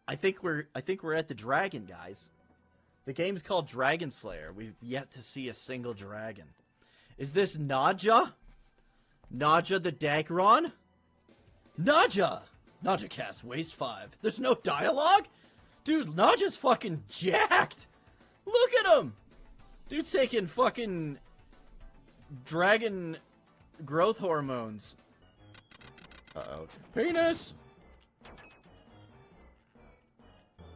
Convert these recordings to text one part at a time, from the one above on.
I think we're at the dragon, guys. The game's called Dragon Slayer. We've yet to see a single dragon. Is this Naja? Naja the Dagron? Naja! Naja cast waste 5. There's no dialogue? Dude, Naja's fucking jacked! Look at him! Dude's taking fucking dragon growth hormones. Uh-oh. Penis!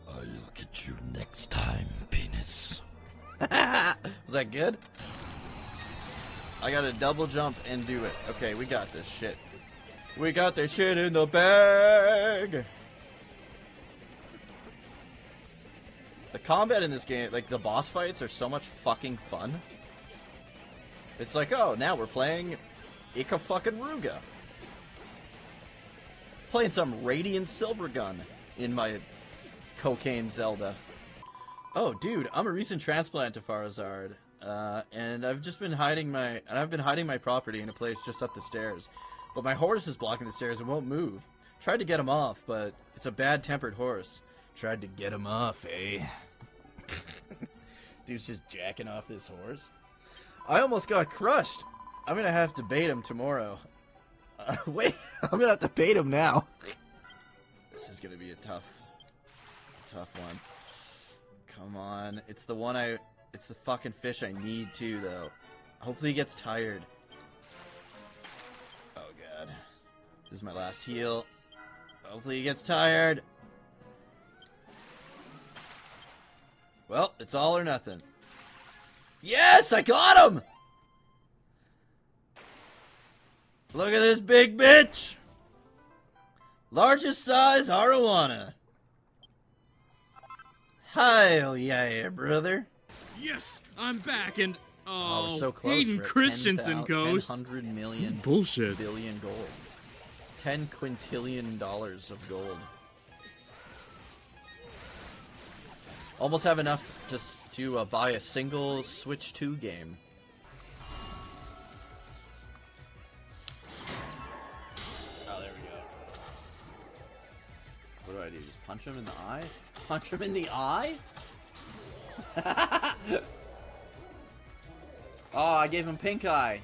I'll get you next time, penis. Was that good? I gotta double jump and do it. Okay, we got this shit. We got this shit in the bag! The combat in this game, like the boss fights, are so much fucking fun. It's like, oh, now we're playing Ika fucking Ruga. Playing some Radiant Silvergun in my cocaine Zelda. Oh, dude, I'm a recent transplant to Farazard, and I've been hiding my property in a place just up the stairs. But my horse is blocking the stairs and won't move. Tried to get him off, but it's a bad-tempered horse. Tried to get him off, eh? Dude's just jacking off this horse. I almost got crushed. I'm gonna have to bait him tomorrow. Wait, I'm gonna have to bait him now. This is gonna be a tough one. Come on, it's the fucking fish I need too, though. Hopefully he gets tired. Oh god, this is my last heal. Hopefully he gets tired. Well, it's all or nothing. Yes, I got him! Look at this big bitch! Largest size arowana. Hell yeah, brother. Yes, I'm back and Oh, we're so close. Hayden We're at Christensen goes. 100 million. This is bullshit. Billion gold. 10 quintillion dollars of gold. Almost have enough just to buy a single Switch 2 game. Oh, there we go. What do I do? Just punch him in the eye? Punch him in the eye? Oh, I gave him pink eye.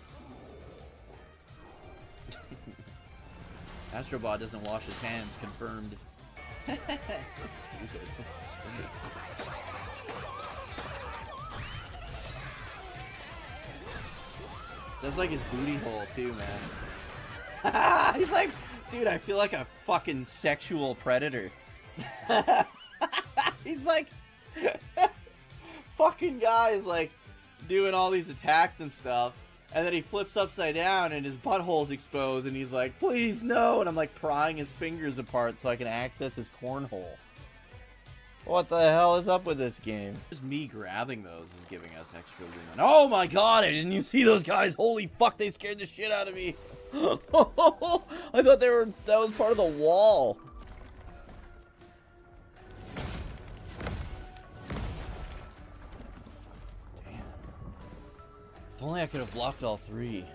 Astrobot doesn't wash his hands, confirmed. It's so stupid. That's like his booty hole too, man. He's like, dude, I feel like a fucking sexual predator. He's like, fucking guy's like doing all these attacks and stuff, and then he flips upside down and his butthole's exposed, and he's like, please no, and I'm like prying his fingers apart so I can access his cornhole. What the hell is up with this game? Just me grabbing those is giving us extra lumen. Oh my god, didn't you see those guys? Holy fuck, they scared the shit out of me. I thought that was part of the wall. Damn. If only I could have blocked all three.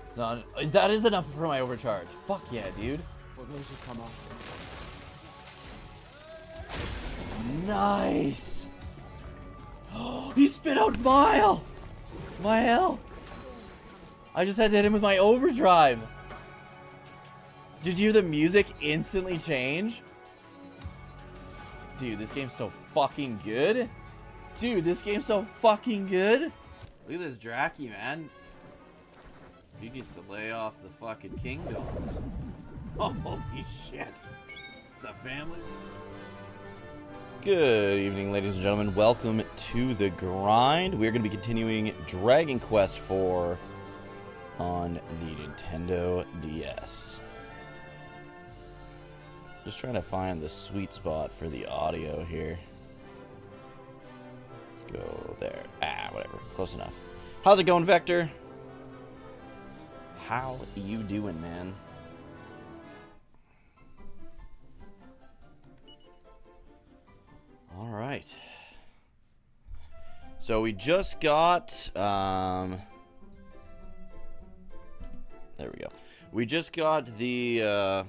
It's not, that is enough for my overcharge. Fuck yeah, dude. For those who come up. Nice! He spit out my health! I just had to hit him with my overdrive. Did you hear the music instantly change? Dude, this game's so fucking good. Dude, this game's so fucking good. Look at this Draki, man. He needs to lay off the fucking kingdoms. Holy shit. It's a family. Good evening, ladies and gentlemen. Welcome to the grind. We're going to be continuing Dragon Quest IV on the Nintendo DS. Just trying to find the sweet spot for the audio here. Let's go there. Ah, whatever. Close enough. How's it going, Vector? How you doing, man? All right. So we just got, there we go. We just got the,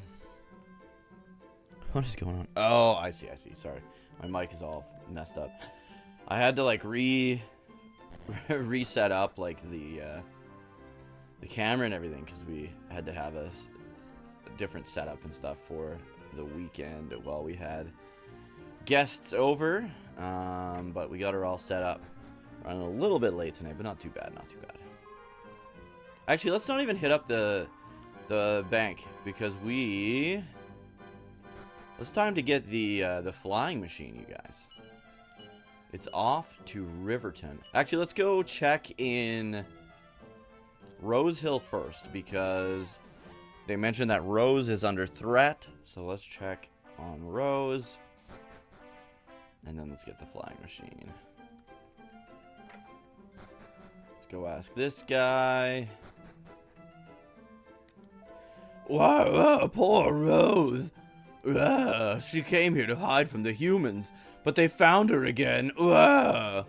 What is going on? Oh, I see. Sorry. My mic is all messed up. I had to, like, reset up, like, the camera and everything, because we had to have a different setup and stuff for the weekend while we had guests over. But we got her all set up. Running a little bit late tonight, but not too bad, not too bad. Actually, let's not even hit up the bank, because it's time to get the flying machine, you guys. It's off to Riverton. Actually, let's go check in Rose Hill first, because they mentioned that Rose is under threat. So let's check on Rose. And then let's get the flying machine. Let's go ask this guy. Wow, poor Rose. She came here to hide from the humans, but they found her again. There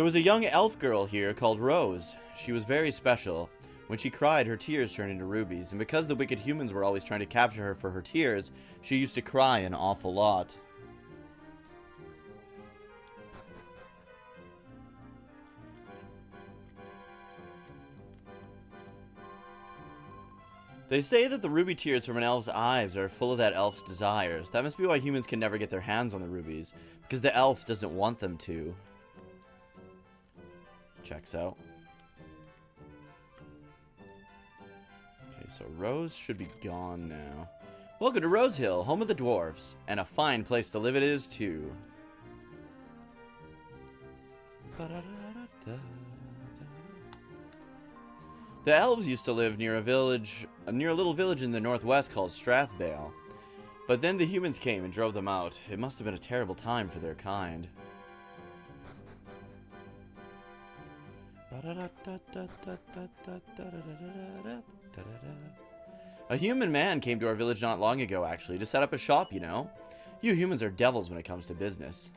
was a young elf girl here called Rose. She was very special. When she cried, her tears turned into rubies, and because the wicked humans were always trying to capture her for her tears, she used to cry an awful lot. They say that the ruby tears from an elf's eyes are full of that elf's desires. That must be why humans can never get their hands on the rubies, because the elf doesn't want them to. Checks out. Okay, so Rose should be gone now. Welcome to Rose Hill, home of the dwarves, and a fine place to live it is too. The elves used to live near a little village in the northwest called Strathbale. But then the humans came and drove them out. It must have been a terrible time for their kind. A human man came to our village not long ago, actually, to set up a shop, you know. You humans are devils when it comes to business.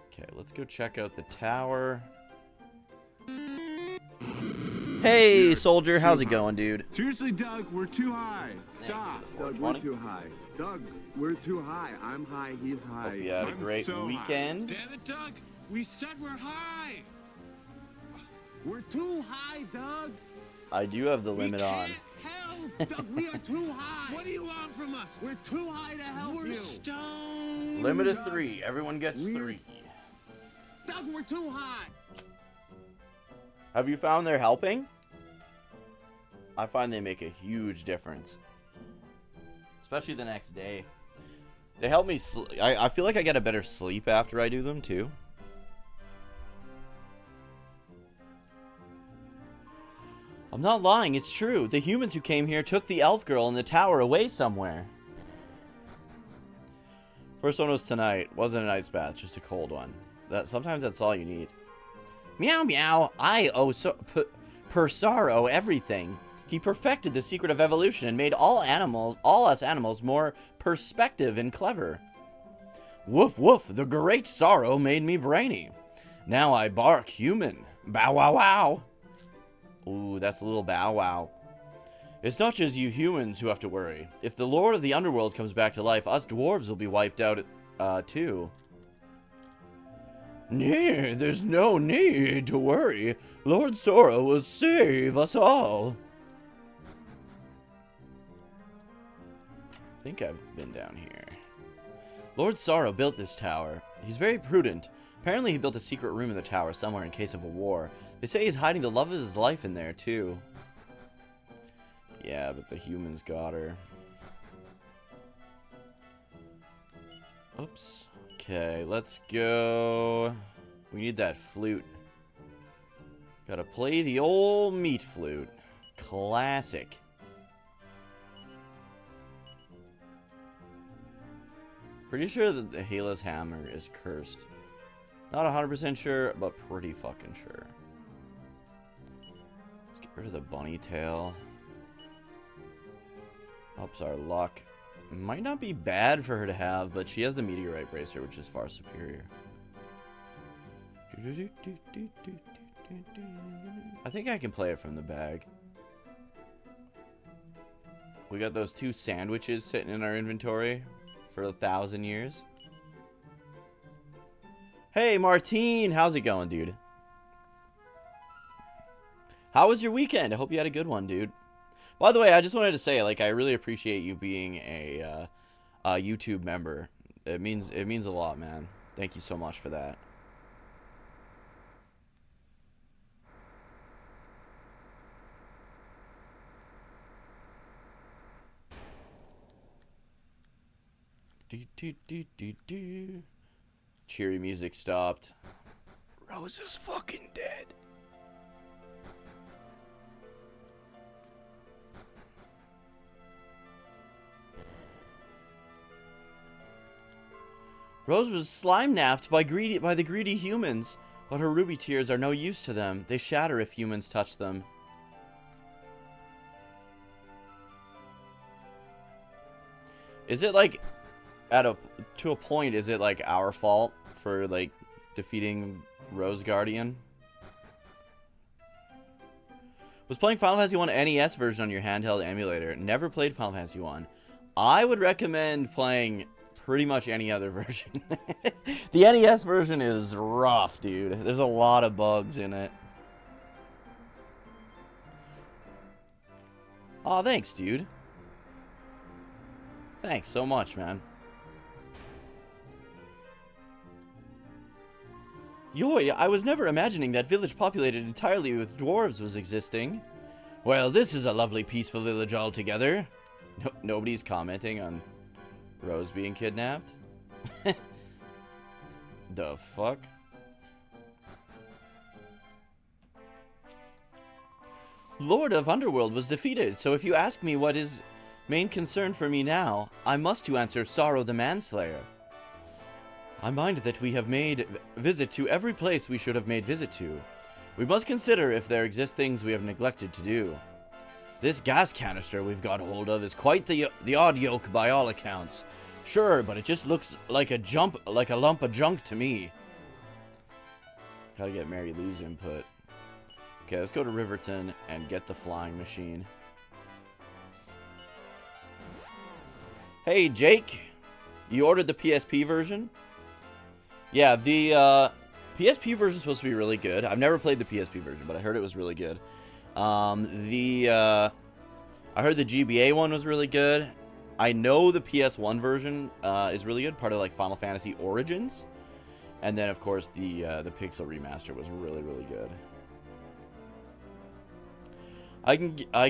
Okay, let's go check out the tower. Hey, soldier, how's it going, dude? Seriously, Doug, we're too high. Stop. Doug, we're too high. Doug, we're too high. I'm high, he's high. Hope you had a great weekend. Damn it, Doug. We said we're high. We're too high, Doug. I do have the limit on. Help, Doug, we are too high. What do you want from us? We're too high to help We're you. stoned. Limit of 3. Everyone gets 3. Doug, we're too high. Have you found they're helping? I find they make a huge difference. Especially the next day. They help me I feel like I get a better sleep after I do them, too. I'm not lying, it's true. The humans who came here took the elf girl in the tower away somewhere. First one was tonight. Wasn't an ice bath, just a cold one. Sometimes that's all you need. Meow meow, I owe per sorrow everything. He perfected the secret of evolution and made all us animals more perspective and clever. Woof woof, the great sorrow made me brainy. Now I bark human. Bow wow wow. Ooh, that's a little bow wow. It's not just you humans who have to worry. If the Lord of the Underworld comes back to life, us dwarves will be wiped out too. Nay, there's no need to worry. Lord Sorrow will save us all. I think I've been down here. Lord Sorrow built this tower. He's very prudent. Apparently he built a secret room in the tower somewhere in case of a war. They say he's hiding the love of his life in there too. Yeah, but the humans got her. Oops. Okay, let's go. We need that flute. Gotta play the old meat flute. Classic. Pretty sure that the Hela's hammer is cursed. Not 100% sure, but pretty fucking sure. Let's get rid of the bunny tail. Ups our luck. Might not be bad for her to have, but she has the meteorite bracer, which is far superior. I think I can play it from the bag. We got those 2 sandwiches sitting in our inventory for 1,000 years. Hey, Martine, how's it going, dude? How was your weekend? I hope you had a good one, dude. By the way, I just wanted to say, like, I really appreciate you being a YouTube member. It means a lot, man. Thank you so much for that. Cheery music stopped. Rose is fucking dead. Rose was slime-napped by the greedy humans, but her ruby tears are no use to them. They shatter if humans touch them. Is it like, to a point, is it like our fault for like defeating Rose Guardian? Was playing Final Fantasy 1 NES version on your handheld emulator. Never played Final Fantasy 1. I would recommend playing pretty much any other version. The NES version is rough, dude. There's a lot of bugs in it. Aw, thanks, dude. Thanks so much, man. Yoy, I was never imagining that village populated entirely with dwarves was existing. Well, this is a lovely, peaceful village altogether. Nobody's commenting on Rose being kidnapped? The fuck? Lord of Underworld was defeated, so if you ask me what is main concern for me now, I must to answer Sorrow the Manslayer. I mind that we have made visit to every place we should have made visit to. We must consider if there exist things we have neglected to do. This gas canister we've got hold of is quite the odd yoke by all accounts. Sure, but it just looks like a lump of junk to me. Gotta get Mary Lou's input. Okay, let's go to Riverton and get the flying machine. Hey, Jake. You ordered the PSP version? Yeah, the PSP version is supposed to be really good. I've never played the PSP version, but I heard it was really good. I heard the GBA one was really good. I know the PS1 version is really good, part of like Final Fantasy Origins. And then, of course, the Pixel remaster was really, really good. I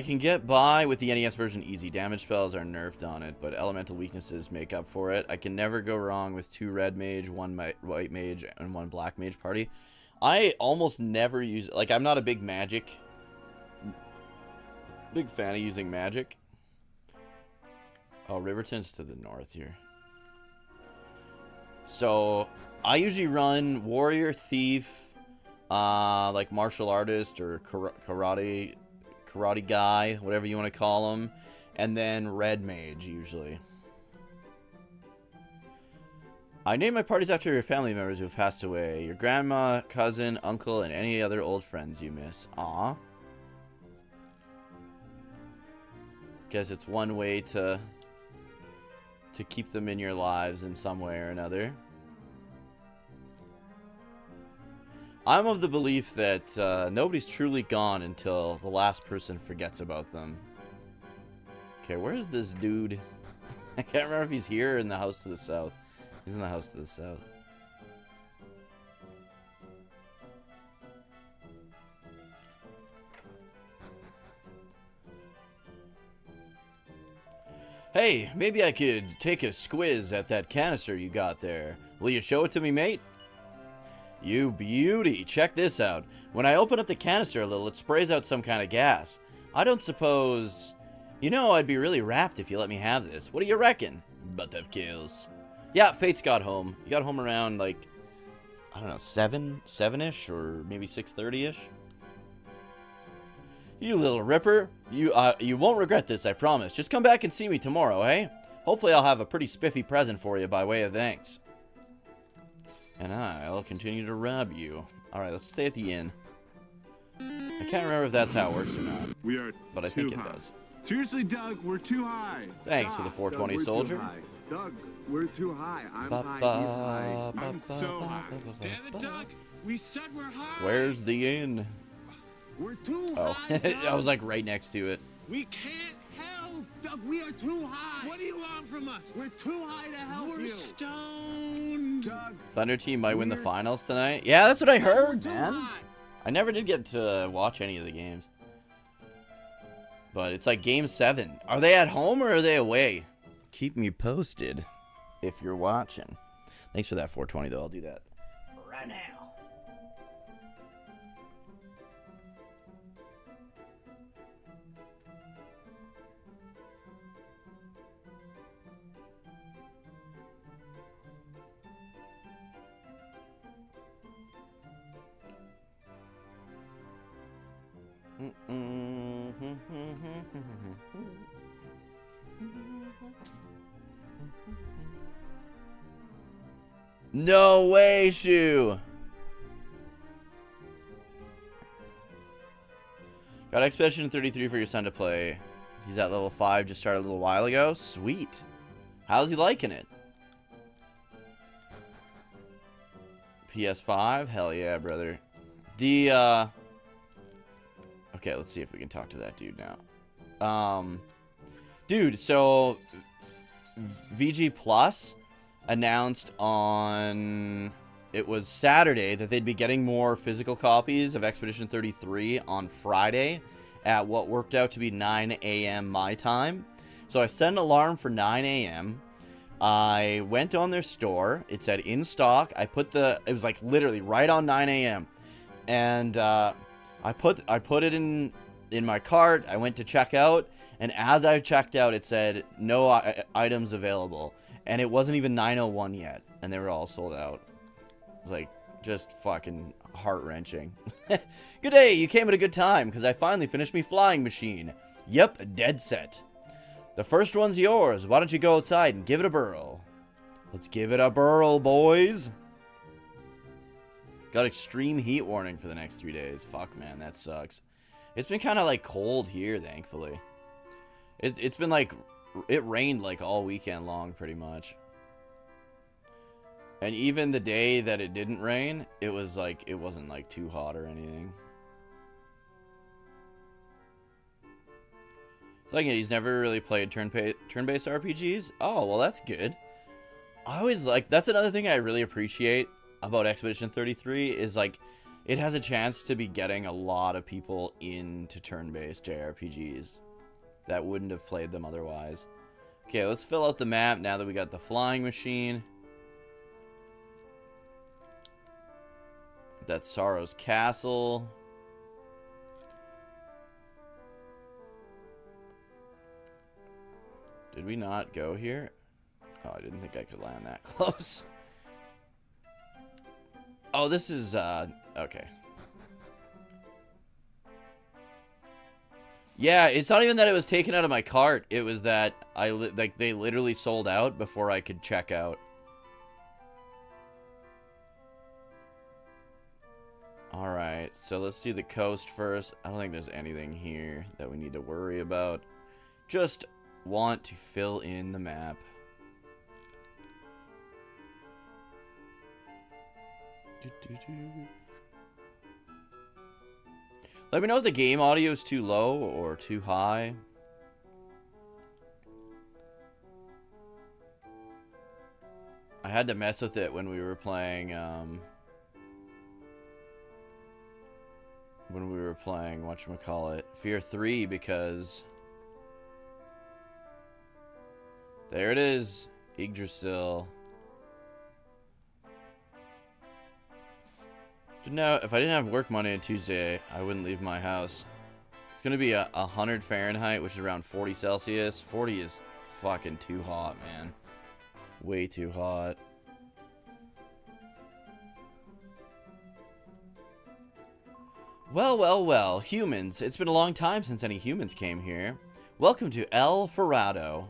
can get by with the NES version easy. Damage spells are nerfed on it, but elemental weaknesses make up for it. I can never go wrong with 2 red mage, 1 white mage, and 1 black mage party. I almost never use... Like, I'm not a big fan of using magic. Oh, Riverton's to the north here. So, I usually run warrior, thief, like martial artist or karate guy, whatever you want to call him, and then red mage usually. I name my parties after your family members who have passed away. Your grandma, cousin, uncle, and any other old friends you miss. Aw. Guess it's one way to keep them in your lives in some way or another. I'm of the belief that nobody's truly gone until the last person forgets about them. Okay, where's this dude? I can't remember if he's here or in the house to the south. He's in the house to the south. Hey, maybe I could take a squiz at that canister you got there. Will you show it to me, mate? You beauty, check this out. When I open up the canister a little, it sprays out some kind of gas. I don't suppose... You know, I'd be really rapt if you let me have this. What do you reckon? Butt of kills. Yeah, Fates got home. He got home around, like, I don't know, 7-ish, or maybe 6:30-ish. You little ripper. You won't regret this, I promise. Just come back and see me tomorrow, eh? Hopefully I'll have a pretty spiffy present for you by way of thanks. And I'll continue to rob you. Alright, let's stay at the inn. I can't remember if that's how it works or not. We are but I think it does. Seriously, Doug, we're too high. Thanks for the Stop. 420 Doug, we're soldier. too high. Doug, we're too high. I'm Ba, high, ba, he's high. ba, I'm ba, so ba, high. ba, ba, Damn it, ba. Doug. We said we're high. Where's the inn? We're too Oh, high, Doug. I was like right next to it. We can't help. Doug, we are too high. What do you want from us? We're too high to help We're you. stoned. Doug, Thunder Team might win the We're- finals tonight. Yeah, that's what I we're heard, too man. high. I never did get to watch any of the games. But it's like game 7. Are they at home or are they away? Keep me posted if you're watching. Thanks for that 420 though. I'll do that right now. No way, Shu. Got Expedition 33 for your son to play. He's at level 5, just started a little while ago. Sweet. How's he liking it? PS5? Hell yeah, brother. The, okay, let's see if we can talk to that dude now. Dude, so VG Plus announced on, it was Saturday, that they'd be getting more physical copies of Expedition 33 on Friday at what worked out to be 9 a.m. my time. So I set an alarm for 9 a.m. I went on their store. It said in stock. I put it was like literally right on 9 a.m. And I put it in my cart. I went to check out, and as I checked out, it said no items available. And it wasn't even 9:01 yet, and they were all sold out. It was like just fucking heart-wrenching. Good day, you came at a good time, because I finally finished me flying machine. Yep, dead set. The first one's yours. Why don't you go outside and give it a burl? Let's give it a burl, boys. Got extreme heat warning for the next 3 days. Fuck, man, that sucks. It's been kind of like cold here, thankfully. It's been like, it rained like all weekend long, pretty much. And even the day that it didn't rain, it was like, it wasn't like too hot or anything. So again, he's never really played turn-based RPGs. Oh, well, that's good. I always like, that's another thing I really appreciate about Expedition 33 is like, it has a chance to be getting a lot of people into turn-based JRPGs that wouldn't have played them otherwise. Okay, let's fill out the map now that we got the flying machine. That's Sorrow's Castle. Did we not go here? Oh, I didn't think I could land that close. Oh, this is, okay. Yeah, it's not even that it was taken out of my cart. It was that they literally sold out before I could check out. Alright, so let's do the coast first. I don't think there's anything here that we need to worry about. Just want to fill in the map. Let me know if the game audio is too low or too high. I had to mess with it when we were playing, whatchamacallit, Fear 3, because there it is, Yggdrasil. No, if I didn't have work Monday and Tuesday, I wouldn't leave my house. It's gonna be 100 Fahrenheit, which is around 40 Celsius. 40 is fucking too hot, man. Way too hot. Well, well, well. Humans. It's been a long time since any humans came here. Welcome to El Ferrado.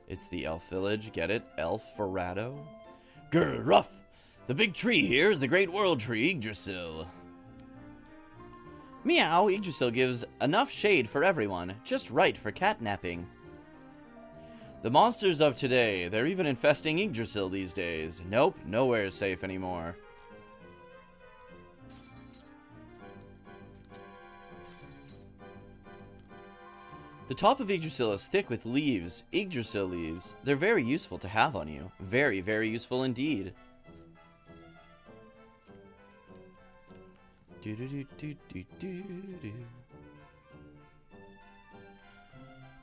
It's the elf village. Get it? El Ferrado? Grr, rough. The big tree here is the Great World Tree, Yggdrasil. Meow, Yggdrasil gives enough shade for everyone, just right for catnapping. The monsters of today, they're even infesting Yggdrasil these days. Nope, nowhere is safe anymore. The top of Yggdrasil is thick with leaves. Yggdrasil leaves. They're very useful to have on you. Very, very useful indeed.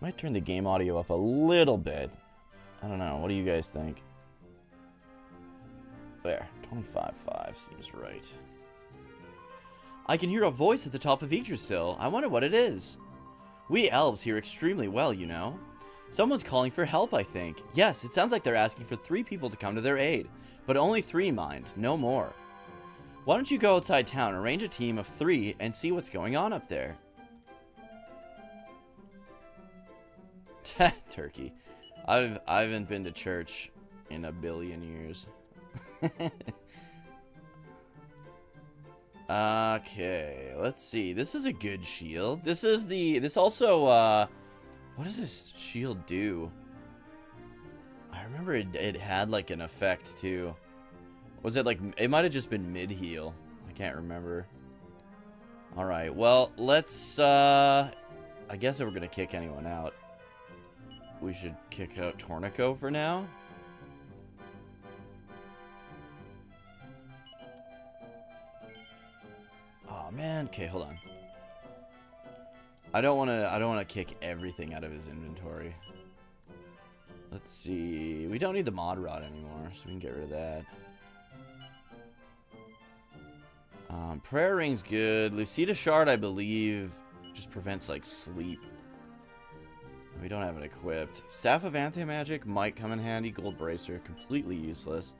Might turn the game audio up a little bit. I don't know. What do you guys think? There. 25.5 seems right. I can hear a voice at the top of Yggdrasil. I wonder what it is. We elves hear extremely well, you know. Someone's calling for help, I think. Yes, it sounds like they're asking for 3 people to come to their aid. But only 3, mind. No more. Why don't you go outside town, arrange a team of 3, and see what's going on up there? Turkey. I haven't been to church in a billion years. Okay, let's see. This is a good shield. This also, what does this shield do? I remember it had like an effect too. Was it like, it might have just been mid-heal. I can't remember. Alright, well, let's, I guess if we're gonna kick anyone out, we should kick out Tornico for now. Oh man, okay, hold on. I don't wanna kick everything out of his inventory. Let's see. We don't need the mod rod anymore, so we can get rid of that. Prayer ring's good. Lucida shard, I believe, just prevents like sleep. We don't have it equipped. Staff of Anti-Magic might come in handy. Gold bracer, completely useless.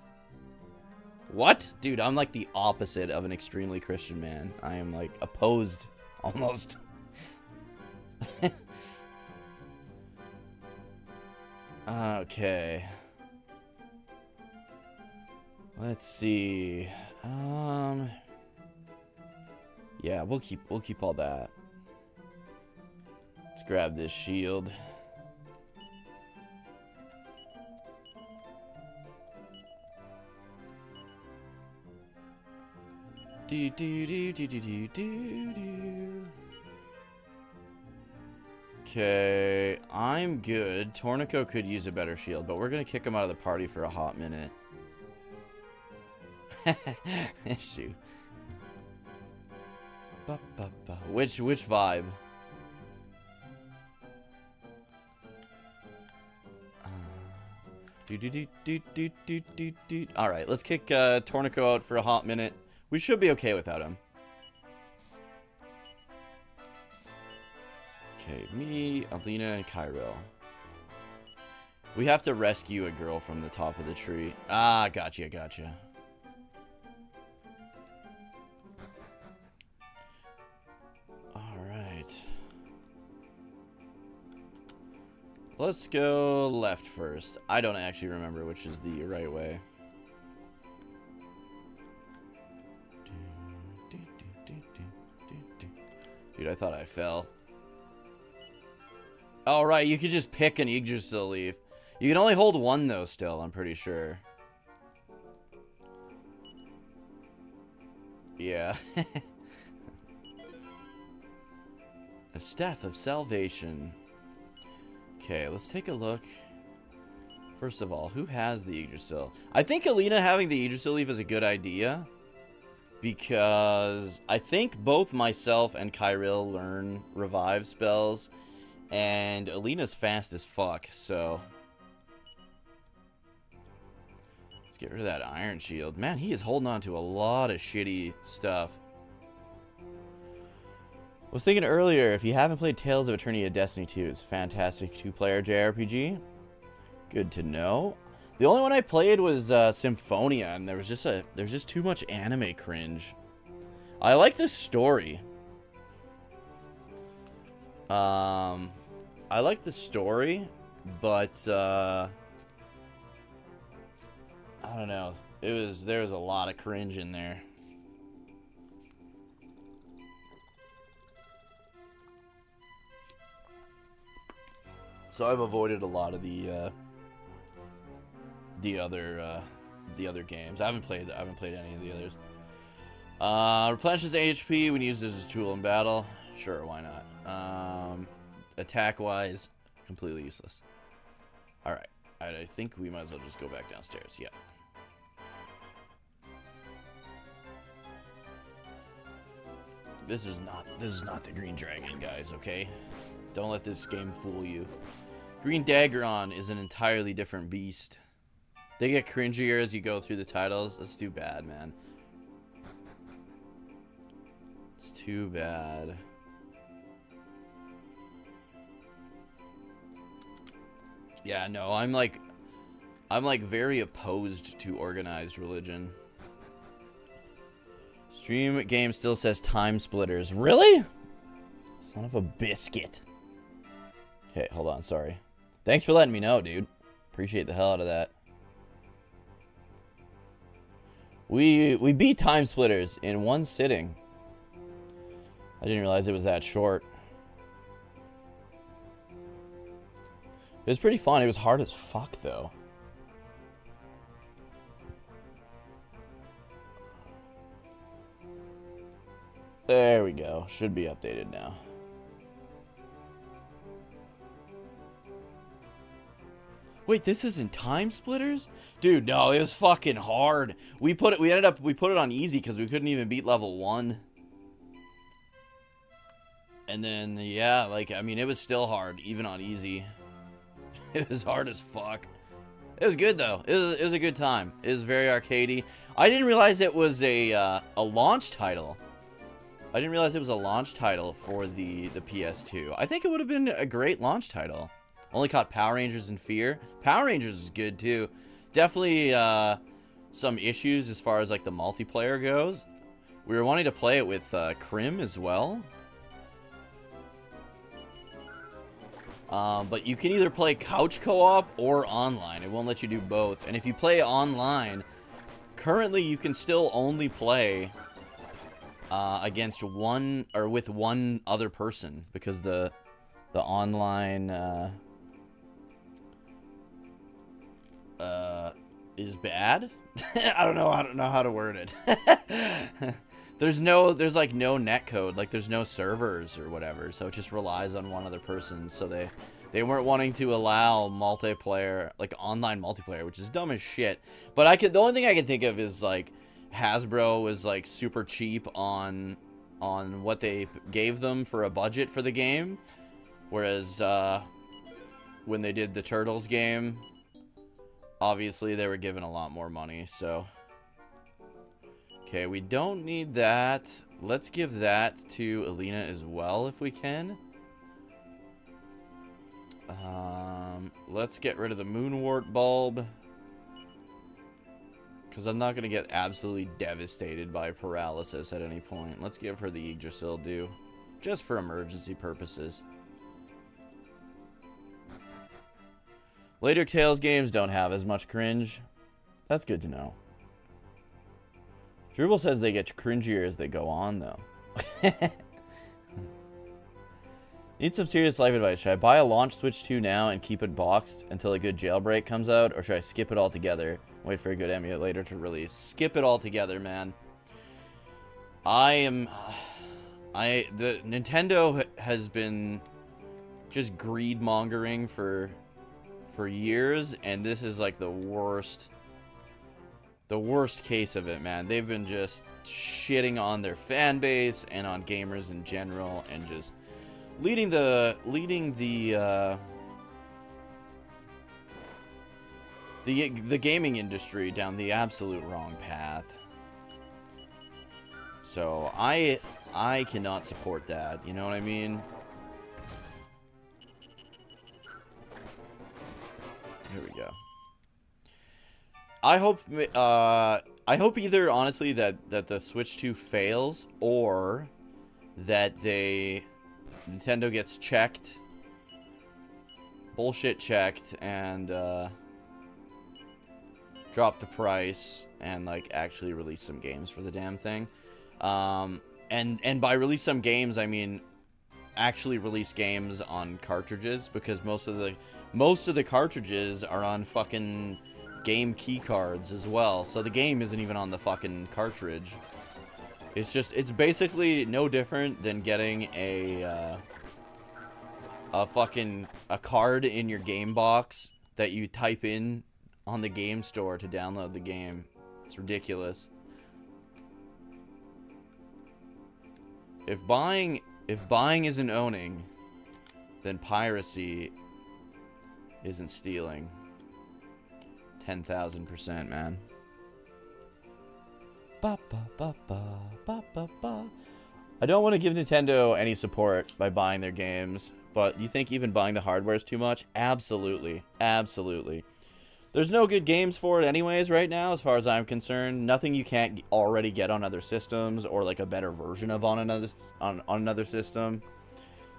What? Dude, I'm like the opposite of an extremely Christian man. I am like opposed, almost. Okay. Let's see. Yeah, we'll keep all that. Let's grab this shield. Do do do do do do do do. Okay, I'm good. Tornico could use a better shield, but we're gonna kick him out of the party for a hot minute. Shoot. Ba, ba, ba. Which vibe? All right, let's kick Tornico out for a hot minute. We should be okay without him. Okay, me, Alina, and Kyril. We have to rescue a girl from the top of the tree. Ah, gotcha. Alright. Let's go left first. I don't actually remember which is the right way. Dude, I thought I fell. Oh, right, you could just pick an Yggdrasil leaf. You can only hold one, though, still, I'm pretty sure. Yeah. A Staff of Salvation. Okay, let's take a look. First of all, who has the Yggdrasil? I think Alina having the Yggdrasil leaf is a good idea. Because I think both myself and Kyril learn revive spells. And Alina's fast as fuck, so... Let's get rid of that iron shield. Man, he is holding on to a lot of shitty stuff. I was thinking earlier, if you haven't played Tales of Eternity of Destiny 2, it's a fantastic 2-player JRPG. Good to know. The only one I played was Symphonia, and there was just too much anime cringe. I like the story. I like the story, but I don't know. There was a lot of cringe in there. So I've avoided a lot of the other games. I haven't played any of the others. Replenishes HP when used as a tool in battle. Sure, why not? Attack wise, completely useless. All right, I think we might as well just go back downstairs. Yeah. This is not the Green Dragon, guys, okay? Don't let this game fool you. Green Daggeron is an entirely different beast. They get cringier as you go through the titles. That's too bad, man. It's too bad. Yeah, no, I'm like very opposed to organized religion. Stream game still says time splitters. Really? Son of a biscuit. Okay, hold on, sorry. Thanks for letting me know, dude. Appreciate the hell out of that. We beat time splitters in one sitting. I didn't realize it was that short. It was pretty fun. It was hard as fuck, though. There we go. Should be updated now. Wait, this isn't time splitters? Dude, no, it was fucking hard. We put it on easy because we couldn't even beat level 1. And then, yeah, like, I mean, it was still hard, even on easy. It was hard as fuck. It was good, though. It was a good time. It was very arcadey. I didn't realize it was a launch title. I didn't realize it was a launch title for the PS2. I think it would have been a great launch title. Only caught Power Rangers and Fear. Power Rangers is good, too. Definitely some issues as far as, like, the multiplayer goes. We were wanting to play it with Crim as well. But you can either play couch co-op or online. It won't let you do both. And if you play online, currently you can still only play against one or with one other person because the online is bad. I don't know how to word it. There's like no netcode, like there's no servers or whatever, so it just relies on one other person. So they weren't wanting to allow multiplayer, like online multiplayer, which is dumb as shit. But the only thing I can think of is like Hasbro was like super cheap on what they gave them for a budget for the game, whereas when they did the Turtles game, obviously they were given a lot more money. So okay, we don't need that. Let's give that to Alina as well if we can. Let's get rid of the Moonwort bulb, because I'm not going to get absolutely devastated by paralysis at any point. Let's give her the Yggdrasil Dew, just for emergency purposes. Later Tales games don't have as much cringe. That's good to know. Dribble says they get cringier as they go on, though. Need some serious life advice. Should I buy a launch Switch 2 now and keep it boxed until a good jailbreak comes out? Or should I skip it all together? Wait for a good emulator to release. Skip it all together, man. The Nintendo has been just greed-mongering for years, and this is like the worst case of it, man. They've been just shitting on their fan base and on gamers in general, and just leading the gaming industry down the absolute wrong path. So I cannot support that, you know what I mean? Here we go. I hope either, honestly, that the Switch 2 fails, or that Nintendo gets checked, bullshit checked, and drop the price and like actually release some games for the damn thing. And by release some games, I mean actually release games on cartridges, because most of the cartridges are on fucking game key cards as well. So the game isn't even on the fucking cartridge. It's basically no different than getting a card in your game box that you type in on the game store to download the game. It's ridiculous. If buying isn't owning, then piracy isn't stealing. 10,000%, man. Ba, ba, ba, ba, ba, ba, ba. I don't want to give Nintendo any support by buying their games, but you think even buying the hardware is too much? Absolutely. Absolutely. There's no good games for it anyways right now, as far as I'm concerned. Nothing you can't already get on other systems, or like a better version of on another system.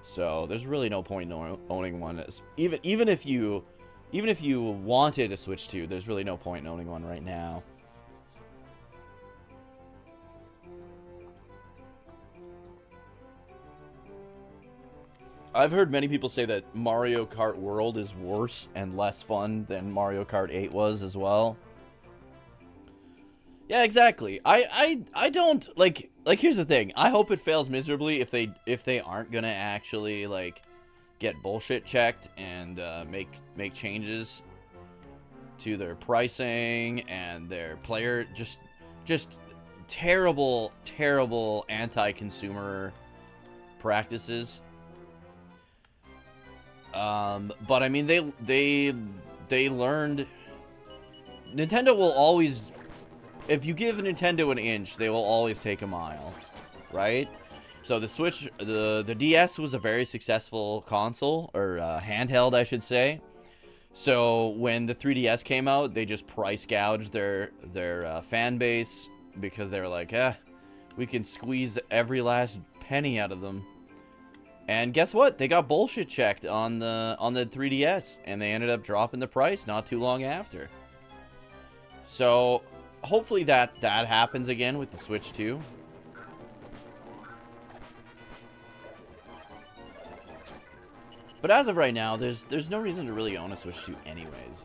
So there's really no point in owning one. Even if you wanted a Switch 2, there's really no point in owning one right now. I've heard many people say that Mario Kart World is worse and less fun than Mario Kart 8 was as well. Yeah, exactly. I don't like here's the thing. I hope it fails miserably if they aren't gonna actually like get bullshit checked and make changes to their pricing and their player just terrible anti-consumer practices. But I mean, they learned. Nintendo will always, if you give Nintendo an inch, they will always take a mile, right? So the Switch, the DS was a very successful console, or handheld, I should say. So when the 3DS came out, they just price gouged their fan base, because they were like, we can squeeze every last penny out of them. And guess what? They got bullshit checked on the 3DS, and they ended up dropping the price not too long after. So hopefully that happens again with the Switch 2. But as of right now, there's no reason to really own a Switch 2 anyways.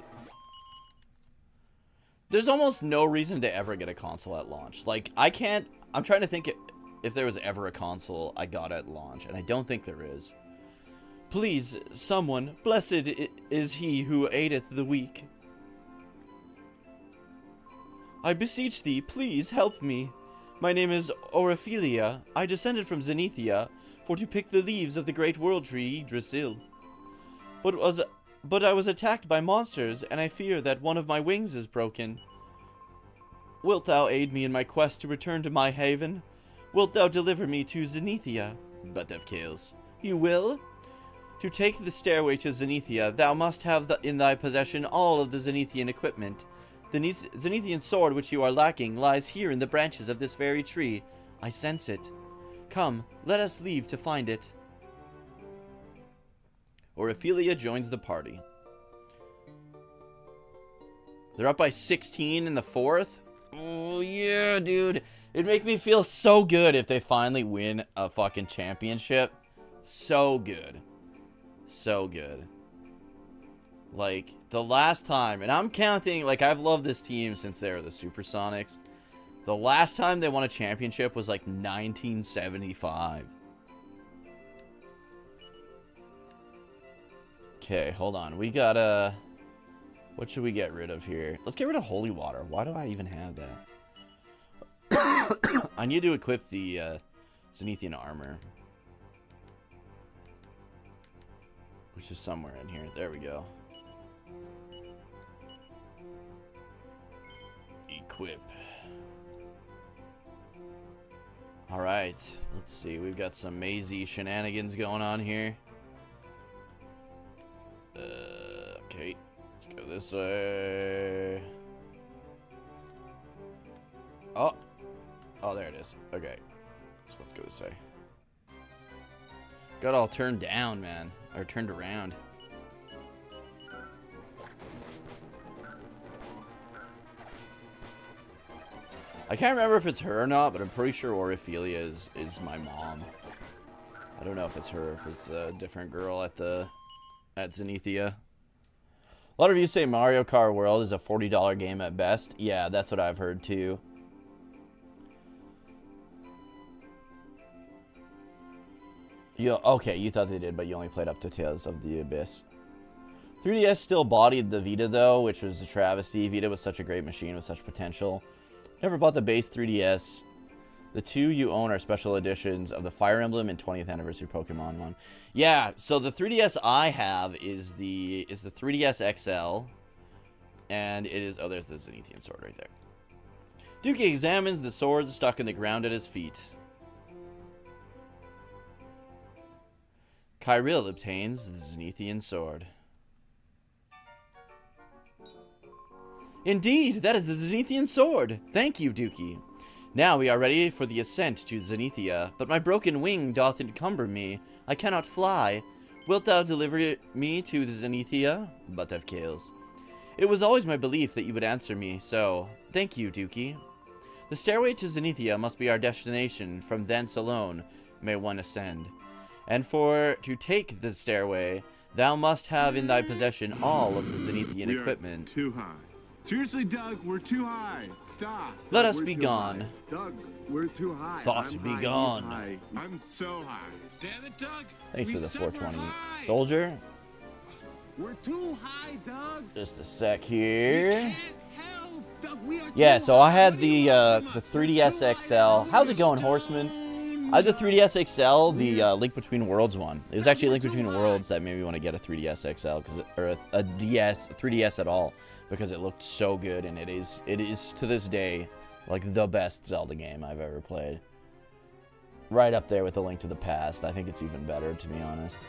There's almost no reason to ever get a console at launch. Like, I'm trying to think if there was ever a console I got at launch, and I don't think there is. Please, someone, blessed is he who aideth the weak. I beseech thee, please help me. My name is Oriphilia. I descended from Zenithia, for to pick the leaves of the great world tree Yggdrasil. But I was attacked by monsters, and I fear that one of my wings is broken. Wilt thou aid me in my quest to return to my haven? Wilt thou deliver me to Zenithia? Butt of Kills. You will? To take the stairway to Zenithia, thou must have in thy possession all of the Zenithian equipment. The Zenithian sword which you are lacking lies here in the branches of this very tree. I sense it. Come, let us leave to find it. Oriphilia joins the party. They're up by 16 in the 4th? Oh, yeah, dude. It'd make me feel so good if they finally win a fucking championship. So good. So good. Like, the last time, and I'm counting, like, I've loved this team since they were the Supersonics. The last time they won a championship was, like, 1975. Okay, hold on. We gotta... What should we get rid of here? Let's get rid of Holy Water. Why do I even have that? I need to equip the Zenithian armor, which is somewhere in here. There we go. Equip. Alright, let's see. We've got some mazy shenanigans going on here. Okay, let's go this way. Oh, there it is. Okay. So let's go this way. Got all turned down, man. Or turned around. I can't remember if it's her or not, but I'm pretty sure Oriphilia is my mom. I don't know if it's her, if it's a different girl at Zenithia. A lot of you say Mario Kart World is a $40 game at best. Yeah, that's what I've heard too. Okay, you thought they did, but you only played up to Tales of the Abyss. 3DS still bodied the Vita though, which was a travesty. Vita was such a great machine with such potential. Never bought the base 3DS. The two you own are special editions of the Fire Emblem and 20th Anniversary Pokemon one. Yeah, so the 3DS I have is the 3DS XL. And it is... Oh, there's the Zenithian sword right there. Duke examines the sword stuck in the ground at his feet. Kyril obtains the Zenithian sword. Indeed, that is the Zenithian sword. Thank you, Dookie. Now we are ready for the ascent to Zenithia, but my broken wing doth encumber me. I cannot fly. Wilt thou deliver me to the Zenithia? Butt of Kales. It was always my belief that you would answer me, so thank you, Dookie. The stairway to Zenithia must be our destination. From thence alone may one ascend. And to take the stairway, thou must have in thy possession all of the Zenithian equipment. Too high. Seriously, Doug, we're too high. Stop. Let us We're be too gone. high. Doug, we're too high. Thought I'm to be high, he's gone. high. I'm so high. Damn it, Doug. Thanks We for the said we're 420 high. soldier. We're too high, Doug. Just a sec We here. can't help, Doug. We are Yeah, too so I high. had What do you want from the us? We're 3DS too high, XL. Doug. How's it We're going, stoned, Horseman? I had the 3DS XL, the Doug. Link Between Worlds one. It was actually Link Between Worlds that made me want to get a 3DS XL, or a 3DS at all, because it looked so good, and it is to this day like the best Zelda game I've ever played. Right up there with A Link to the Past. I think it's even better, to be honest.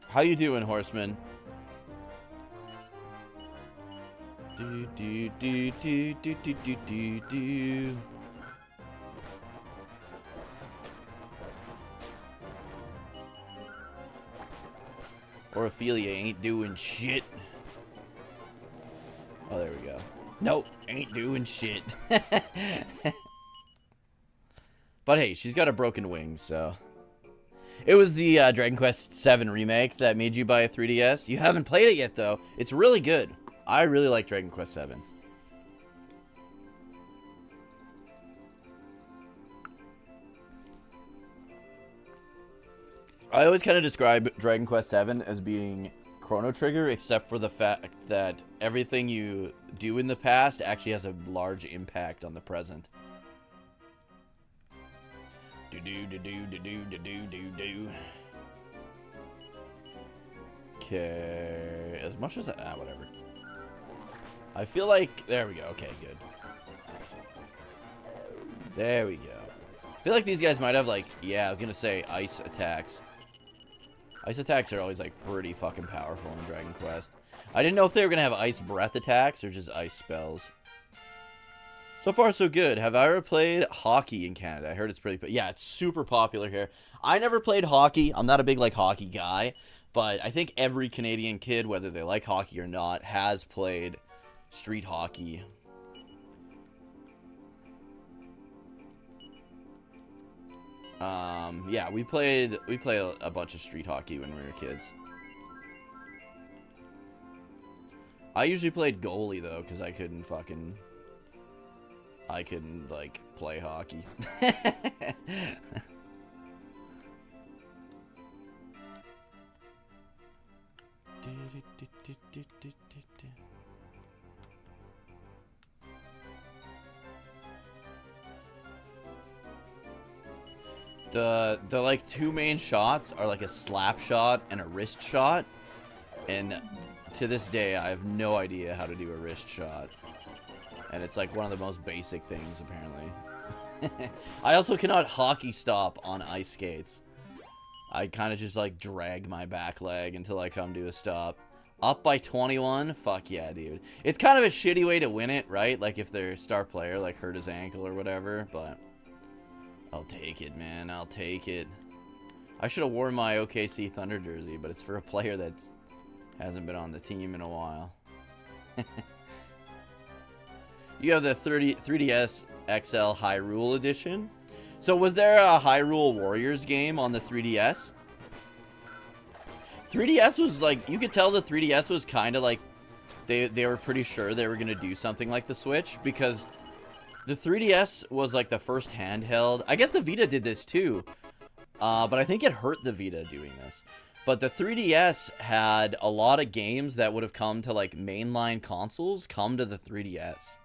How you doing, Horseman? Do do do do do do do do do. Ophelia ain't doing shit. Oh, there we go. Nope, ain't doing shit. But hey, she's got a broken wing, so. It was the Dragon Quest VII remake that made you buy a 3DS. You haven't played it yet, though. It's really good. I really like Dragon Quest VII. I always kind of describe Dragon Quest VII as being Chrono Trigger, except for the fact that everything you do in the past actually has a large impact on the present. Do-do-do-do-do-do-do-do-do. Okay, as much as whatever. I feel like there we go. Okay, good. There we go. I feel like these guys might have like, yeah, I was gonna say ice attacks. Ice attacks are always like pretty fucking powerful in Dragon Quest. I didn't know if they were gonna have ice breath attacks or just ice spells. So far, so good. Have I ever played hockey in Canada? I heard it's pretty... Yeah, it's super popular here. I never played hockey. I'm not a big, like, hockey guy. But I think every Canadian kid, whether they like hockey or not, has played street hockey. Yeah, we played a bunch of street hockey when we were kids. I usually played goalie, though, because I couldn't, like, play hockey. The like two main shots are like a slap shot and a wrist shot, and to this day I have no idea how to do a wrist shot, and it's like one of the most basic things apparently. I also cannot hockey stop on ice skates. I kind of just like drag my back leg until I come to a stop. Up by 21? Fuck yeah, dude. It's kind of a shitty way to win it, right? Like if their star player like hurt his ankle or whatever, but I'll take it, man. I'll take it. I should have worn my OKC Thunder jersey, but it's for a player that hasn't been on the team in a while. You have the 3DS XL Hyrule Edition. So was there a Hyrule Warriors game on the 3DS? 3DS was like, you could tell the 3DS was kind of like, they were pretty sure they were going to do something like the Switch, because the 3DS was like the first handheld. I guess the Vita did this too, but I think it hurt the Vita doing this. But the 3DS had a lot of games that would have come to like mainline consoles come to the 3DS.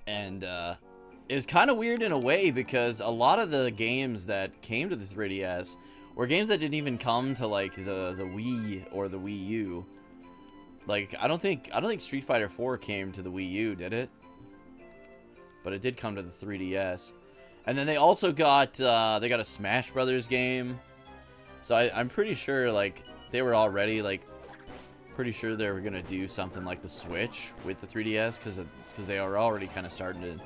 And it was kind of weird in a way, because a lot of the games that came to the 3DS were games that didn't even come to like the Wii or the Wii U. Like I don't think Street Fighter 4 came to the Wii U, did it? But it did come to the 3DS. And then they also got they got a Smash Brothers game. So I'm pretty sure like they were already like pretty sure they were gonna do something like the Switch with the 3DS, because they are already kind of starting to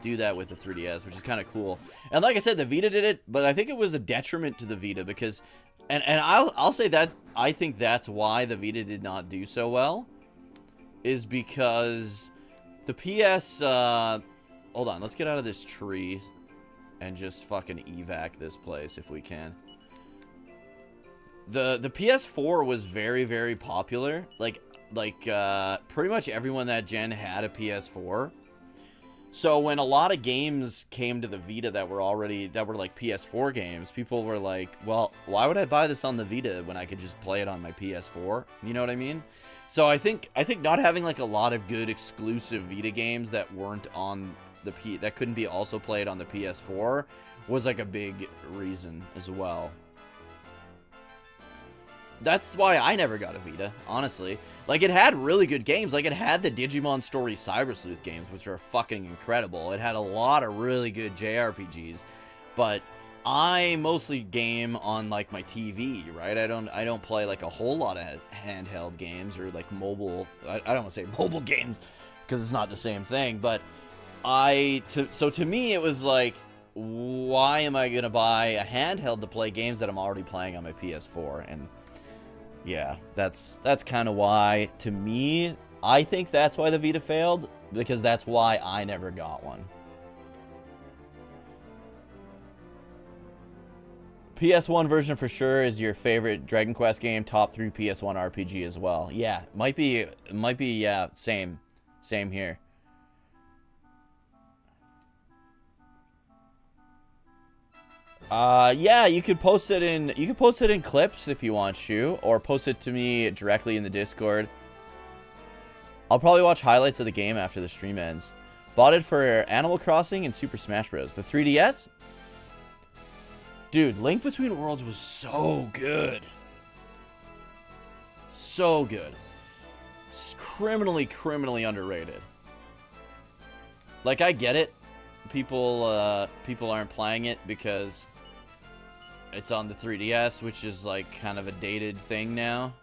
do that with the 3DS, which is kind of cool. And like I said, the Vita did it, but I think it was a detriment to the Vita, because and I'll say that I think that's why the Vita did not do so well, is because the PS hold on, let's get out of this tree and just fucking evac this place if we can. The PS4 was very, very popular. Like pretty much everyone that gen had a PS4. So when a lot of games came to the Vita that were like PS4 games, people were like, well, why would I buy this on the Vita when I could just play it on my PS4? You know what I mean? So I think not having like a lot of good exclusive Vita games that weren't on the that couldn't be also played on the PS4 was like a big reason as well. That's why I never got a Vita, honestly. Like, it had really good games. Like, it had the Digimon Story Cyber Sleuth games, which are fucking incredible. It had a lot of really good JRPGs. But I mostly game on, like, my TV, right? I don't play, like, a whole lot of handheld games or, like, mobile... I don't want to say mobile games, because it's not the same thing. But so to me, it was like, why am I going to buy a handheld to play games that I'm already playing on my PS4? And... yeah, that's kind of why, to me, I think that's why the Vita failed, because that's why I never got one. PS1 version for sure is your favorite Dragon Quest game, top 3 PS1 RPG as well. Yeah, might be, yeah, same here. Yeah, you could post it in clips if you want to, or post it to me directly in the Discord. I'll probably watch highlights of the game after the stream ends. Bought it for Animal Crossing and Super Smash Bros. The 3DS? Dude, Link Between Worlds was so good. So good. It's criminally underrated. Like, I get it. People aren't playing it because it's on the 3DS, which is like kind of a dated thing now.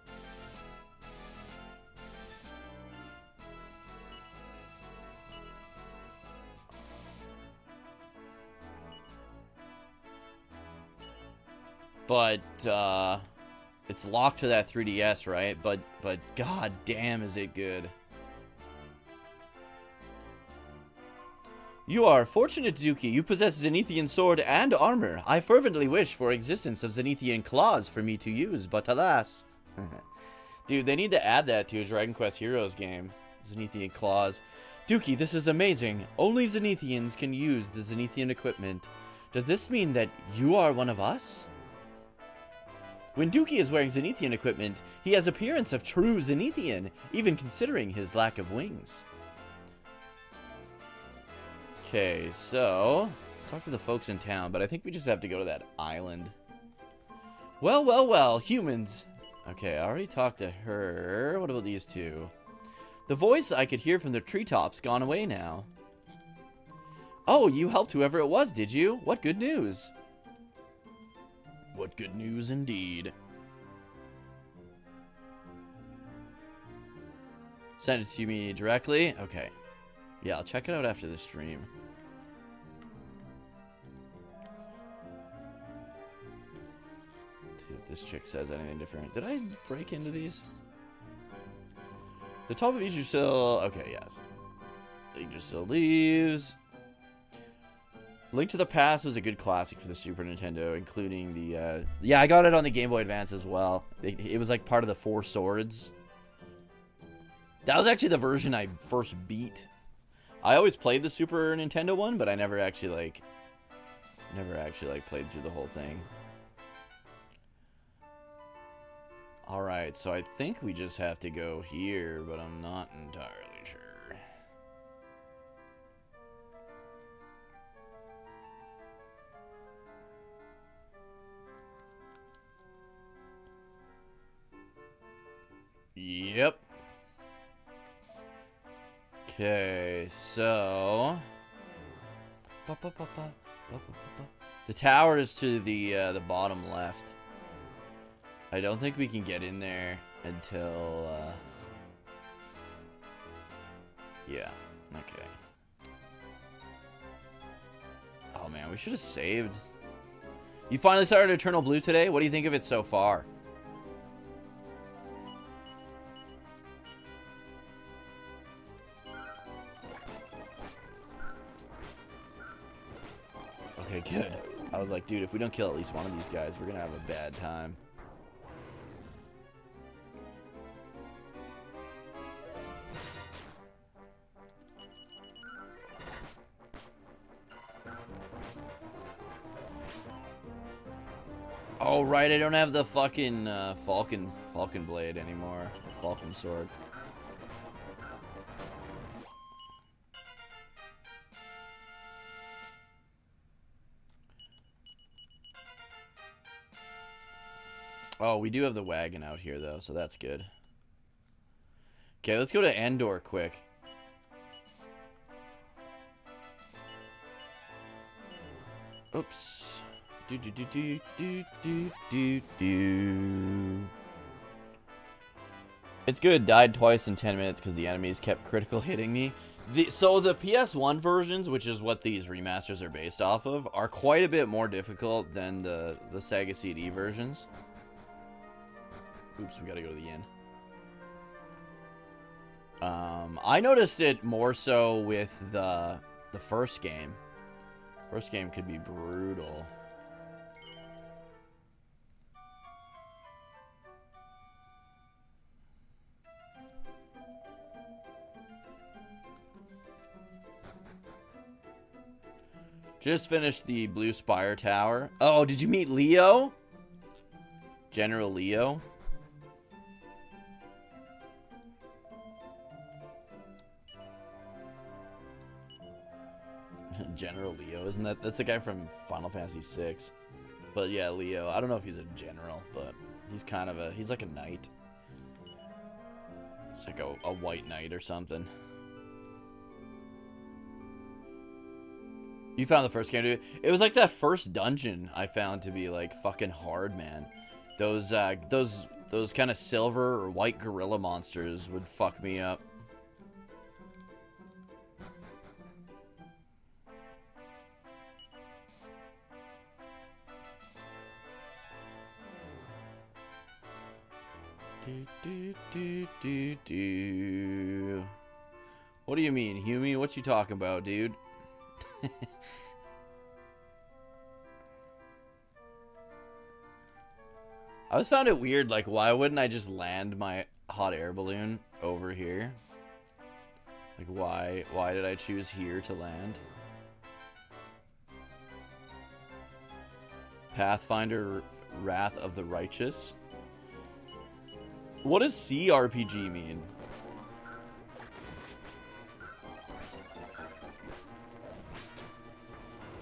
But it's locked to that 3DS, right? But god damn is it good. You are fortunate, Zuki. You possess Zenithian sword and armor. I fervently wish for existence of Zenithian claws for me to use, but alas. Dude, they need to add that to a Dragon Quest Heroes game. Zenithian claws. Dookie, this is amazing. Only Zenithians can use the Zenithian equipment. Does this mean that you are one of us? When Dookie is wearing Zenithian equipment, he has appearance of true Zenithian, even considering his lack of wings. Okay, so let's talk to the folks in town, but I think we just have to go to that island. Well, humans. Okay, I already talked to her. What about these two? The voice I could hear from the treetops gone away now. Oh, you helped whoever it was, did you? What good news? What good news indeed. Send it to me directly? Okay. Yeah, I'll check it out after the stream. See if this chick says anything different. Did I break into these? The top of each are still... okay, yes. Yggdrasil leaves. Link to the Past was a good classic for the Super Nintendo, including the, yeah, I got it on the Game Boy Advance as well. It was like part of the Four Swords. That was actually the version I first beat. I always played the Super Nintendo one, but I never actually played through the whole thing. Alright, so I think we just have to go here, but I'm not entirely sure. Yep. Okay, so the tower is to the bottom left. I don't think we can get in there until yeah. Okay. Oh man, we should have saved. You finally started Eternal Blue today? What do you think of it so far? Okay, good. I was like, dude, if we don't kill at least one of these guys, we're gonna have a bad time. Oh, right, I don't have the fucking Falcon Blade anymore. The Falcon Sword. Oh, we do have the wagon out here, though, so that's good. Okay, let's go to Endor quick. Oops. It's good. Died twice in 10 minutes because the enemies kept critical hitting me. So the PS1 versions, which is what these remasters are based off of, are quite a bit more difficult than the Sega CD versions. Oops, we gotta go to the inn. I noticed it more so with the first game. First game could be brutal. Just finished the Blue Spire Tower. Oh, did you meet Leo? General Leo? General Leo, isn't that's the guy from Final Fantasy VI? But yeah, Leo. I don't know if he's a general, but he's kind of he's like a knight. It's like a white knight or something. You found the first game, dude. It was like that first dungeon I found to be like fucking hard, man. Those kind of silver or white gorilla monsters would fuck me up. What do you mean, Huey? What you talking about, dude? I always found it weird, like, why wouldn't I just land my hot air balloon over here? Like, why did I choose here to land? Pathfinder Wrath of the Righteous. What does CRPG mean?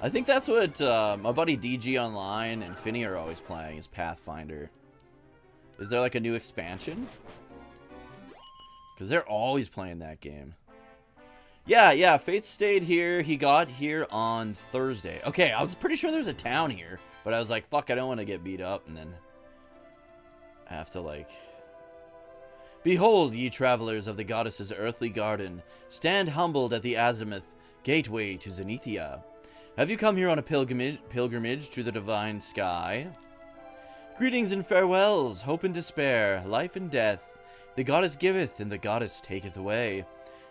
I think that's what my buddy DG Online and Finny are always playing, is Pathfinder. Is there like a new expansion? Because they're always playing that game. Yeah, Fate stayed here. He got here on Thursday. Okay, I was pretty sure there's a town here, but I was like, fuck, I don't want to get beat up and then have to like... Behold, ye travelers of the goddess's earthly garden, stand humbled at the azimuth gateway to Zenithia. Have you come here on a pilgrimage to the divine sky? Greetings and farewells, hope and despair, life and death. The goddess giveth and the goddess taketh away.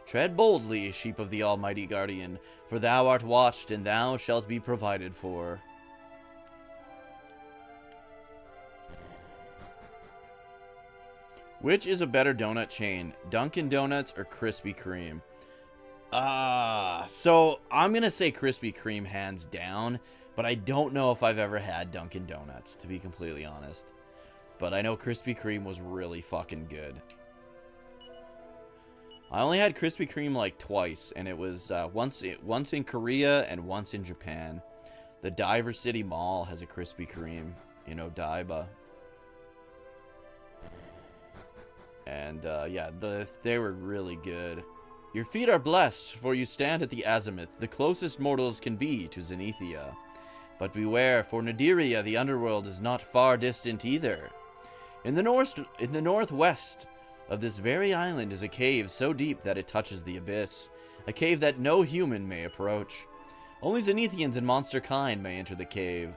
Tread boldly, sheep of the Almighty Guardian, for thou art watched, and thou shalt be provided for. Which is a better donut chain, Dunkin' Donuts or Krispy Kreme? So I'm gonna say Krispy Kreme hands down, but I don't know if I've ever had Dunkin' Donuts, to be completely honest. But I know Krispy Kreme was really fucking good. I only had Krispy Kreme like twice, and it was once in Korea and once in Japan. The Diver City Mall has a Krispy Kreme in Odaiba. And yeah, they were really good. Your feet are blessed, for you stand at the azimuth, the closest mortals can be to Zenithia. But beware, for Nadiria, the underworld, is not far distant either. In the northwest of this very island is a cave so deep that it touches the abyss. A cave that no human may approach. Only Zenithians and monster kind may enter the cave.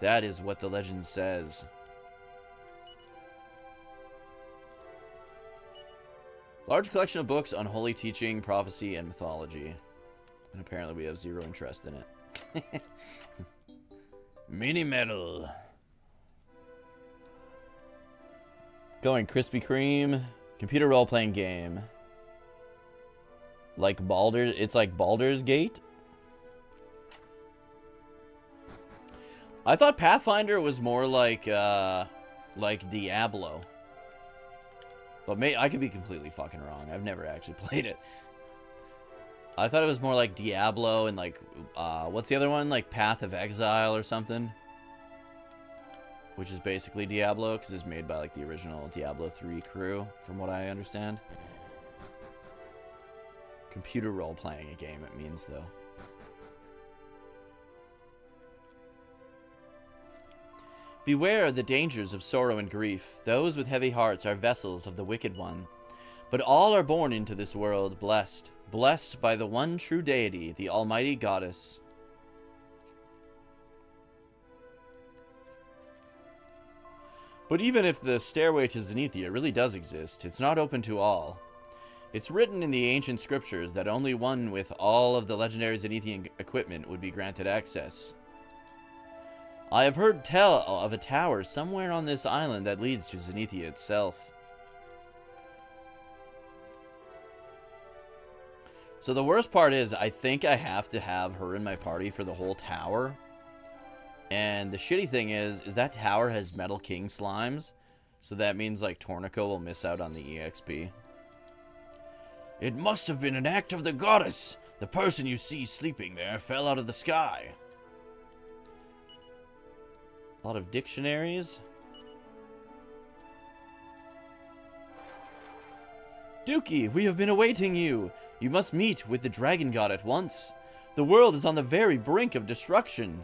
That is what the legend says. Large collection of books on holy teaching, prophecy, and mythology. And apparently we have zero interest in it. Mini medal. Going Krispy Kreme. Computer role-playing game. Like Baldur's... It's like Baldur's Gate? I thought Pathfinder was more like Diablo. But I could be completely fucking wrong. I've never actually played it. I thought it was more like Diablo and like... what's the other one? Like Path of Exile or something? Which is basically Diablo, because it's made by like the original Diablo 3 crew, from what I understand. Computer role-playing a game, it means, though. Beware the dangers of sorrow and grief. Those with heavy hearts are vessels of the wicked one. But all are born into this world blessed. Blessed by the one true deity, the almighty goddess. But even if the stairway to Zenithia really does exist, it's not open to all. It's written in the ancient scriptures that only one with all of the legendary Zenithian equipment would be granted access. I have heard tell of a tower somewhere on this island that leads to Zenithia itself. So the worst part is, I think I have to have her in my party for the whole tower. And the shitty thing is that tower has Metal King slimes. So that means, like, Tornico will miss out on the EXP. It must have been an act of the goddess. The person you see sleeping there fell out of the sky. A lot of dictionaries. Dookie, we have been awaiting you. You must meet with the dragon god at once. The world is on the very brink of destruction.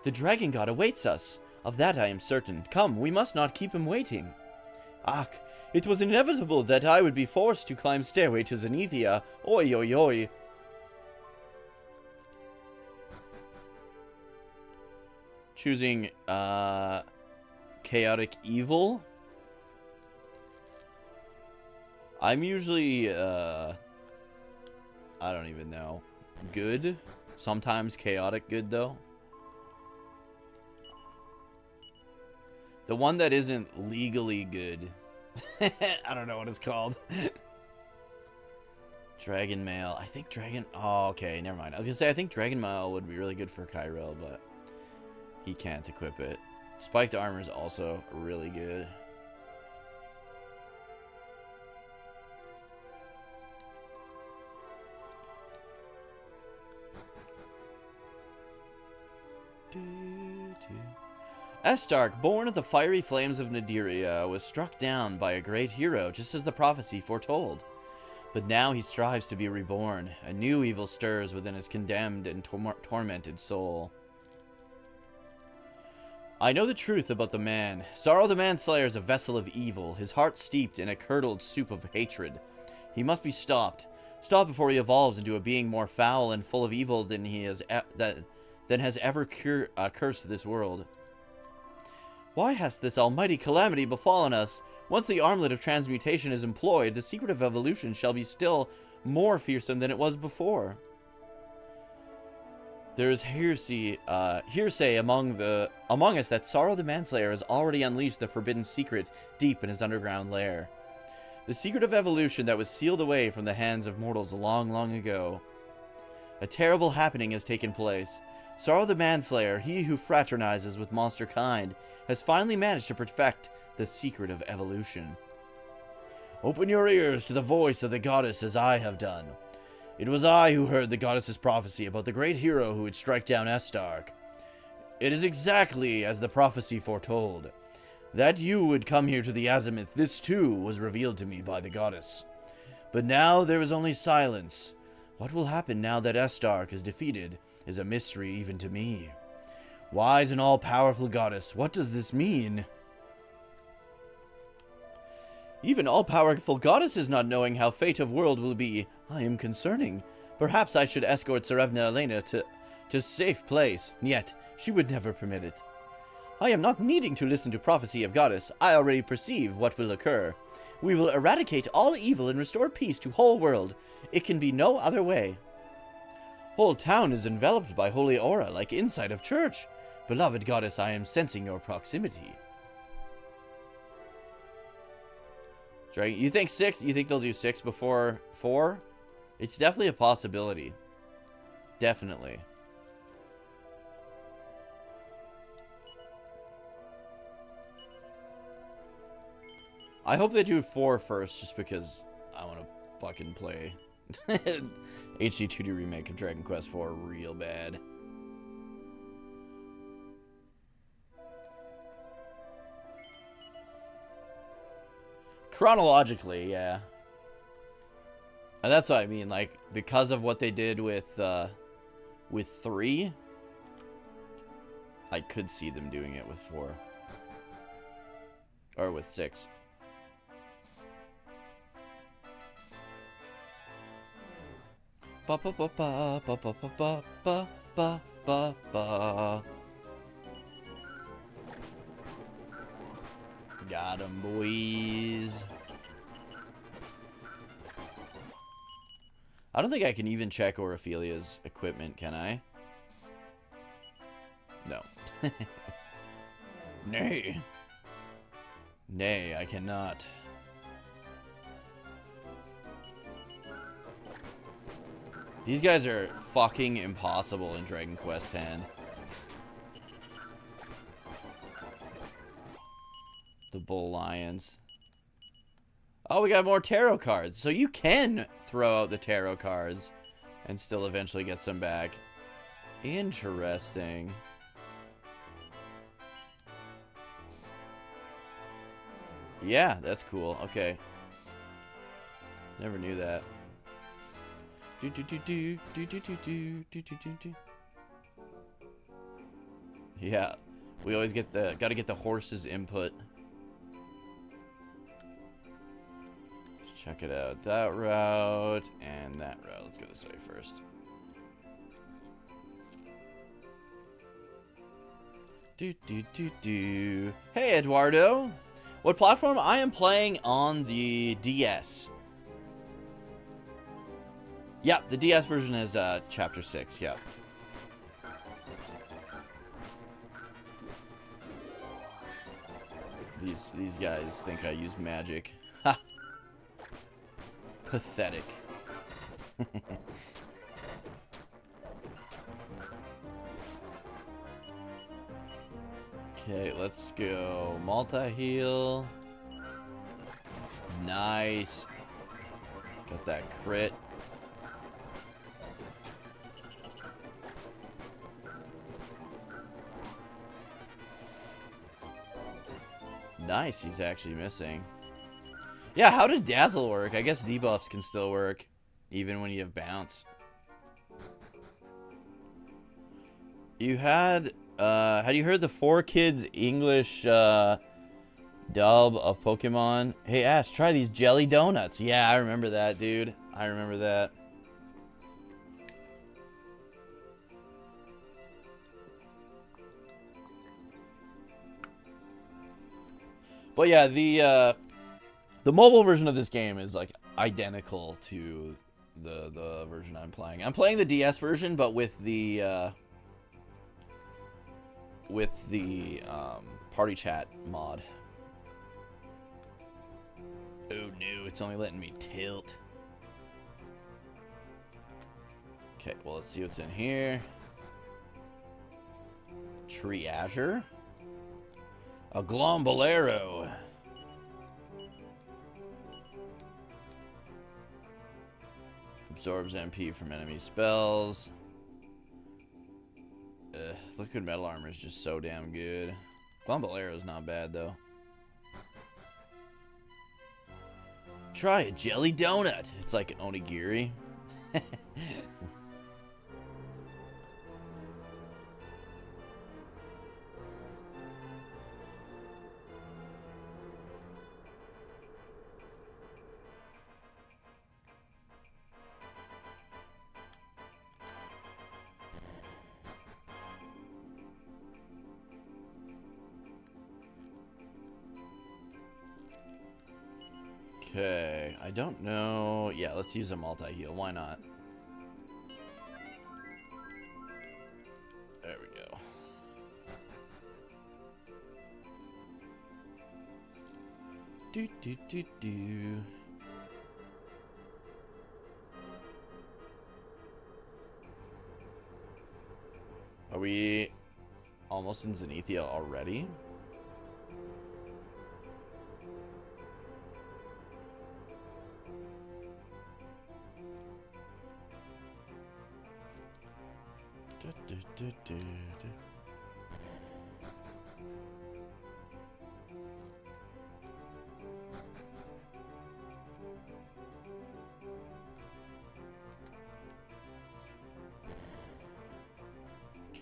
The dragon god awaits us. Of that I am certain. Come, we must not keep him waiting. Ach, it was inevitable that I would be forced to climb stairway to Zenithia. Oi, oi, oi. Choosing, chaotic evil. I'm usually, I don't even know. Good. Sometimes chaotic good, though. The one that isn't legally good. I don't know what it's called. Dragon Mail. I think Dragon... Oh, okay. Never mind. I was going to say, I think Dragon Mail would be really good for Kyril, but he can't equip it. Spiked Armor is also really good. Estark, born of the fiery flames of Nadiria, was struck down by a great hero, just as the prophecy foretold. But now he strives to be reborn. A new evil stirs within his condemned and tormented soul. I know the truth about the man. Sorrow the Manslayer is a vessel of evil, his heart steeped in a curdled soup of hatred. He must be stopped. Stopped before he evolves into a being more foul and full of evil than has ever cursed this world. Why has this almighty calamity befallen us? Once the armlet of transmutation is employed, the secret of evolution shall be still more fearsome than it was before. There is hearsay among us that Sorrow the Manslayer has already unleashed the forbidden secret deep in his underground lair. The secret of evolution that was sealed away from the hands of mortals long, long ago. A terrible happening has taken place. Sorrow the Manslayer, he who fraternizes with monster kind, has finally managed to perfect the secret of evolution. Open your ears to the voice of the goddess as I have done. It was I who heard the goddess's prophecy about the great hero who would strike down Estark. It is exactly as the prophecy foretold. That you would come here to the Azimuth, this too was revealed to me by the goddess. But now there is only silence. What will happen now that Estark is defeated is a mystery even to me. Wise and all-powerful goddess, what does this mean? Even all-powerful goddesses not knowing how fate of world will be, I am concerning. Perhaps I should escort Tsarevna Elena to safe place, yet she would never permit it. I am not needing to listen to prophecy of goddess, I already perceive what will occur. We will eradicate all evil and restore peace to whole world. It can be no other way. Whole town is enveloped by holy aura like inside of church. Beloved goddess, I am sensing your proximity. Dragon, you think 6? You think they'll do 6 before 4? It's definitely a possibility. Definitely. I hope they do 4 first, just because I want to fucking play HD 2D remake of Dragon Quest IV real bad. Chronologically, yeah. And that's what I mean, like, because of what they did with 3, I could see them doing it with 4. Or with 6. Ba ba ba ba ba ba ba ba ba ba ba. Got 'em, boys. I don't think I can even check Orophilia's equipment, can I? No. Nay. Nay, I cannot. These guys are fucking impossible in Dragon Quest X. The Bull Lions. Oh, we got more tarot cards. So you can throw out the tarot cards and still eventually get some back. Interesting. Yeah, that's cool. Okay. Never knew that. Yeah, we always gotta get the horse's input. Let's check it out. That route and that route. Let's go this way first. Hey, Eduardo. What platform? I am playing on the DS. Yep, the DS version is Chapter 6, yep. These guys think I use magic. Ha! Pathetic. Okay, let's go. Multi-heal. Nice. Got that crit. Nice, he's actually missing. Yeah, how did Dazzle work? I guess debuffs can still work, even when you have bounce. You had you heard the 4Kids English dub of Pokemon? Hey Ash, try these jelly donuts. Yeah, I remember that, dude. I remember that. But yeah, the The mobile version of this game is like identical to the version I'm playing. I'm playing the DS version, but with the party chat mod. Oh no, it's only letting me tilt. Okay, well, let's see what's in here. Triazure. A Glombolero. Absorbs MP from enemy spells. Liquid metal armor is just so damn good. Glombolero is not bad, though. Try a jelly donut. It's like onigiri. Okay, I don't know. Yeah, let's use a multi-heal. Why not? There we go. Do do do do. Are we almost in Zenithia already?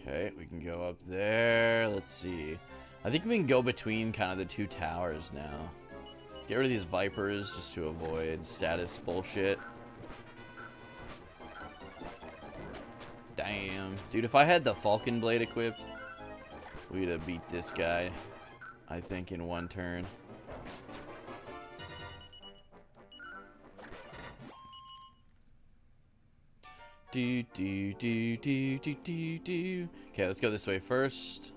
Okay, we can go up there. Let's see. I think we can go between kind of the two towers now. Let's get rid of these Vipers just to avoid status bullshit. Damn. Dude, if I had the Falcon Blade equipped, we'd have beat this guy, I think, in one turn. Do, do, do, do, do, do, do. Okay, let's go this way first.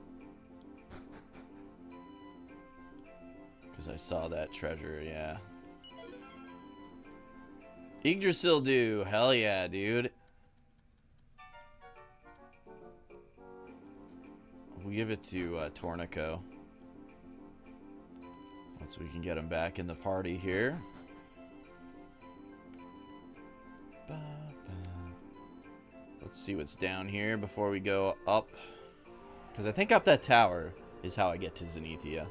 Because I saw that treasure, yeah. Yggdrasil do. Hell yeah, dude. We'll give it to Tornico. Once we can get him back in the party here. Let's see what's down here before we go up. Because I think up that tower is how I get to Zenithia.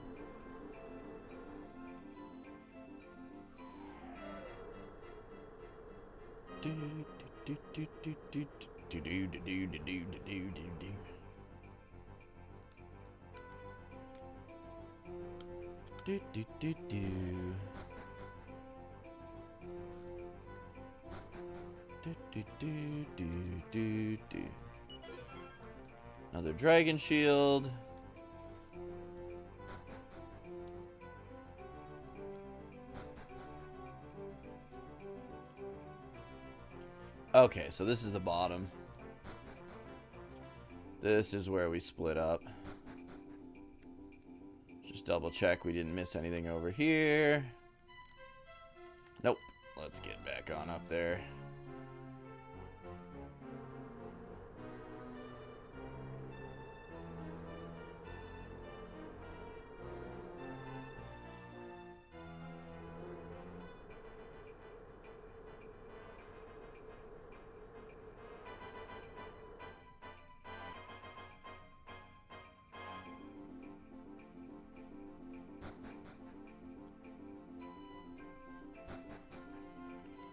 Another dragon shield. Okay, so this is the bottom. This is where we split up. Just double check we didn't miss anything over here. Nope. Let's get back on up there.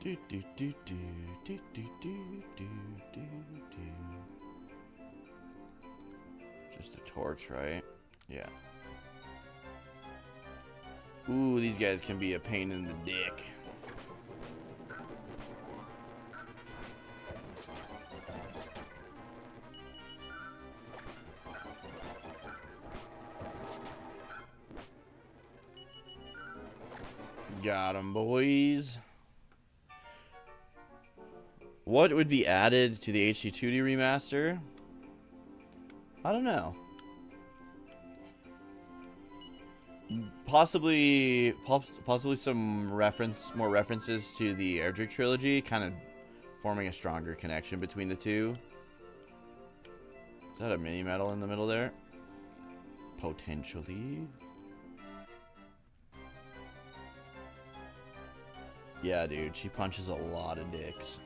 Do, do, do, do, do, do, do, do, do, do. Just a torch, right? Yeah. Ooh, these guys can be a pain in the dick. Got 'em, boys. What would be added to the HD2D remaster? I don't know. Possibly some more references to the Erdrick trilogy, kind of forming a stronger connection between the two. Is that a mini medal in the middle there? Potentially. Yeah, dude, she punches a lot of dicks.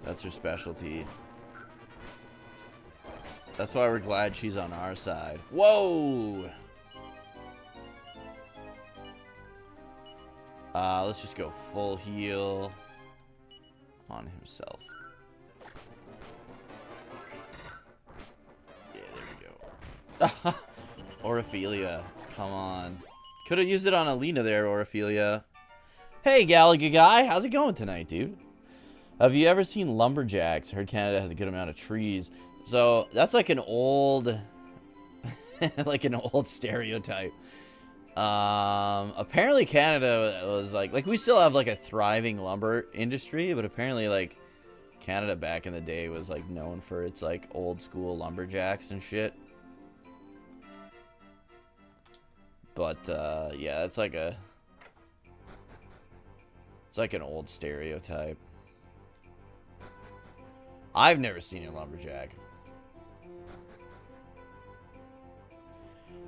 That's her specialty. That's why we're glad she's on our side. Whoa! Let's just go full heal on himself. Yeah, there we go. Oraphelia, come on. Could have used it on Alina there, Oraphelia. Hey, Galaga guy, how's it going tonight, dude? Have you ever seen lumberjacks? I heard Canada has a good amount of trees. So that's like an old, like an old stereotype. Apparently Canada was like we still have like a thriving lumber industry, but apparently like Canada back in the day was like known for its like old school lumberjacks and shit. But yeah, it's like an old stereotype. I've never seen a lumberjack.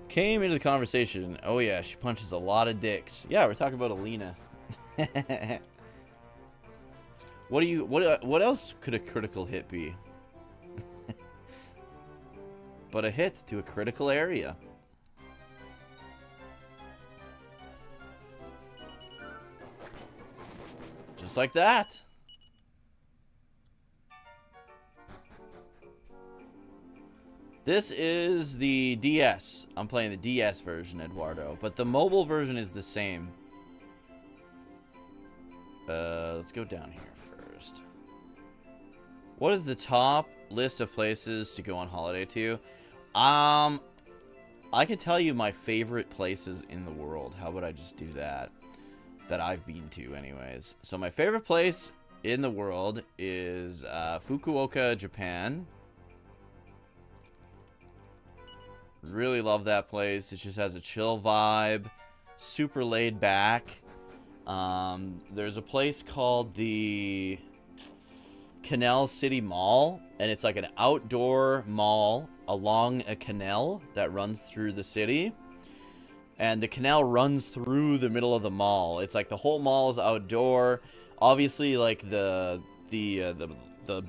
Came into the conversation. Oh yeah, she punches a lot of dicks. Yeah, we're talking about Alina. What else could a critical hit be? But a hit to a critical area. Just like that. This is the DS. I'm playing the DS version, Eduardo. But the mobile version is the same. Let's go down here first. What is the top list of places to go on holiday to? I can tell you my favorite places in the world. How about I just do that? That I've been to anyways. So my favorite place in the world is Fukuoka, Japan. Really love that place. It just has a chill vibe. Super laid back. There's a place called the Canal City Mall. And it's like an outdoor mall along a canal that runs through the city. And the canal runs through the middle of the mall. It's like the whole mall is outdoor. Obviously, like the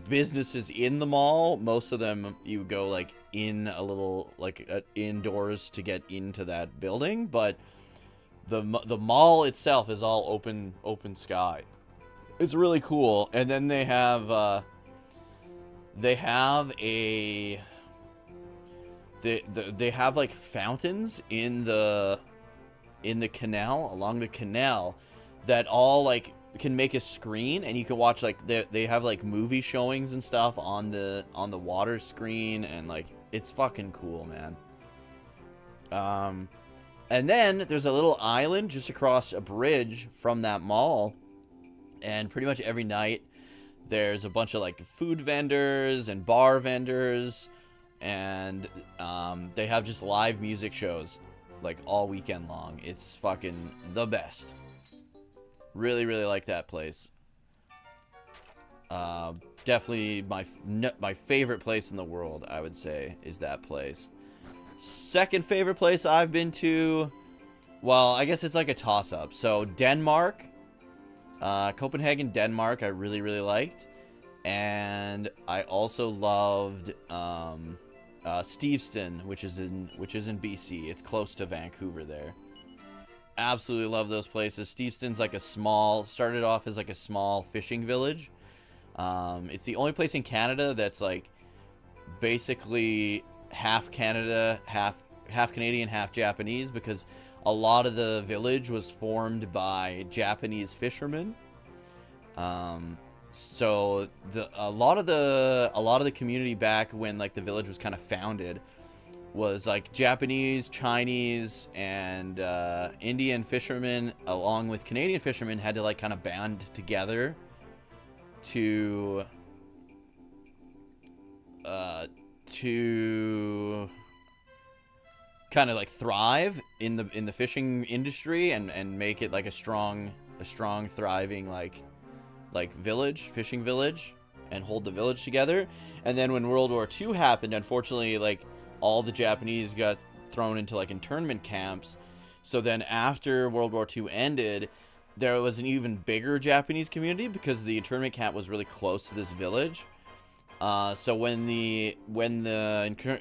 businesses in the mall, most of them you go like in a little like indoors to get into that building, but the mall itself is all open sky. It's really cool. And then they have they have like fountains in the canal, along the canal, that all like can make a screen, and you can watch like they have like movie showings and stuff on the water screen, and like it's fucking cool, man. And then there's a little island just across a bridge from that mall, and pretty much every night there's a bunch of like food vendors and bar vendors, and they have just live music shows like all weekend long. It's fucking the best. Really, really like that place. Definitely my favorite place in the world, I would say, is that place. Second favorite place I've been to, well, I guess it's like a toss-up. So Denmark, Copenhagen, Denmark, I really, really liked. And I also loved Steveston, which is in BC. It's close to Vancouver there. Absolutely love those places. Steveston's like started off as like a small fishing village. It's the only place in Canada that's like basically half Canada, half Canadian, half Japanese, because a lot of the village was formed by Japanese fishermen. So a lot of the community back when like the village was kind of founded was like Japanese, Chinese, and Indian fishermen, along with Canadian fishermen, had to like kind of band together to kind of like thrive in the fishing industry and make it like a strong thriving like fishing village, and hold the village together. And then when World War II happened, unfortunately, like all the Japanese got thrown into like internment camps. So then after World War II ended, there was an even bigger Japanese community because the internment camp was really close to this village. So when the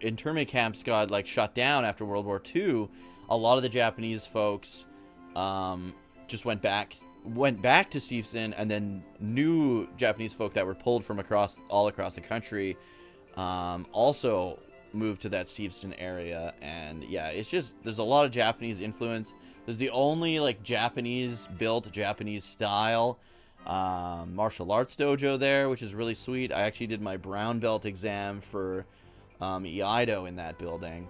internment camps got like shut down after World War II, a lot of the Japanese folks just went back to Steveston, and then new Japanese folk that were pulled from all across the country also moved to that Steveston area. And yeah, it's just, there's a lot of Japanese influence. There's the only like Japanese built, Japanese style martial arts dojo there, which is really sweet. I actually did my brown belt exam for Iaido in that building.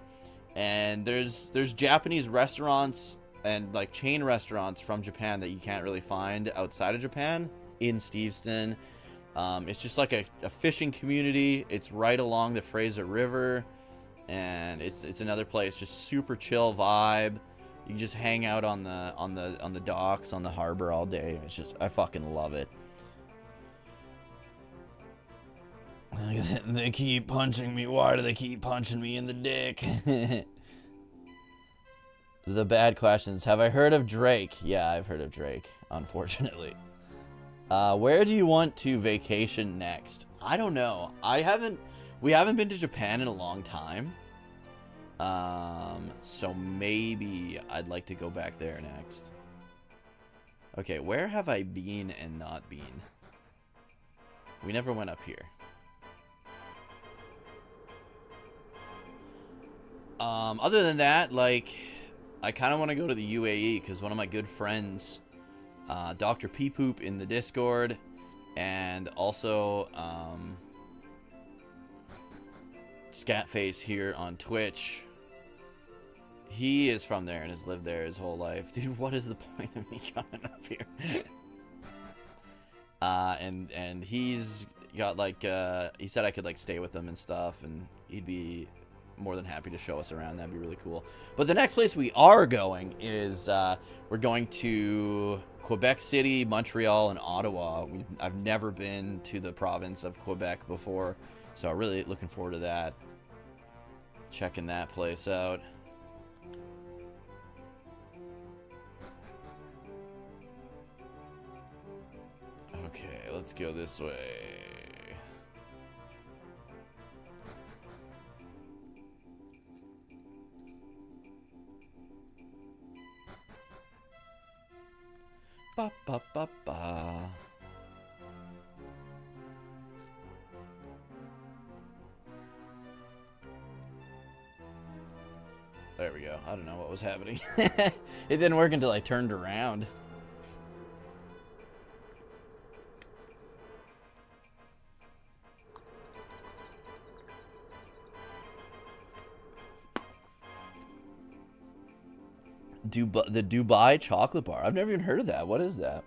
And there's Japanese restaurants and like chain restaurants from Japan that you can't really find outside of Japan in Steveston. It's just like a fishing community. It's right along the Fraser River, and it's another place, just super chill vibe. You can just hang out on the docks, on the harbor all day. It's just, I fucking love it. They keep punching me. Why do they keep punching me in the dick? The bad questions. Have I heard of Drake? Yeah, I've heard of Drake, unfortunately. Where do you want to vacation next? I don't know. We haven't been to Japan in a long time. So maybe I'd like to go back there next. Okay, where have I been and not been? We never went up here. Other than that, like, I kind of want to go to the UAE because one of my good friends, Dr. P Poop in the Discord, and also Scatface here on Twitch, he is from there and has lived there his whole life. Dude, what is the point of me coming up here? And he's got like he said I could like stay with him and stuff, and he'd be more than happy to show us around. That'd be really cool. But the next place we are going is we're going to Quebec City, Montreal, and Ottawa. I've never been to the province of Quebec before, so really looking forward to that. Checking that place out. Okay, let's go this way. Ba ba ba ba. There we go. I don't know what was happening. It didn't work until I turned around. The Dubai chocolate bar. I've never even heard of that. What is that?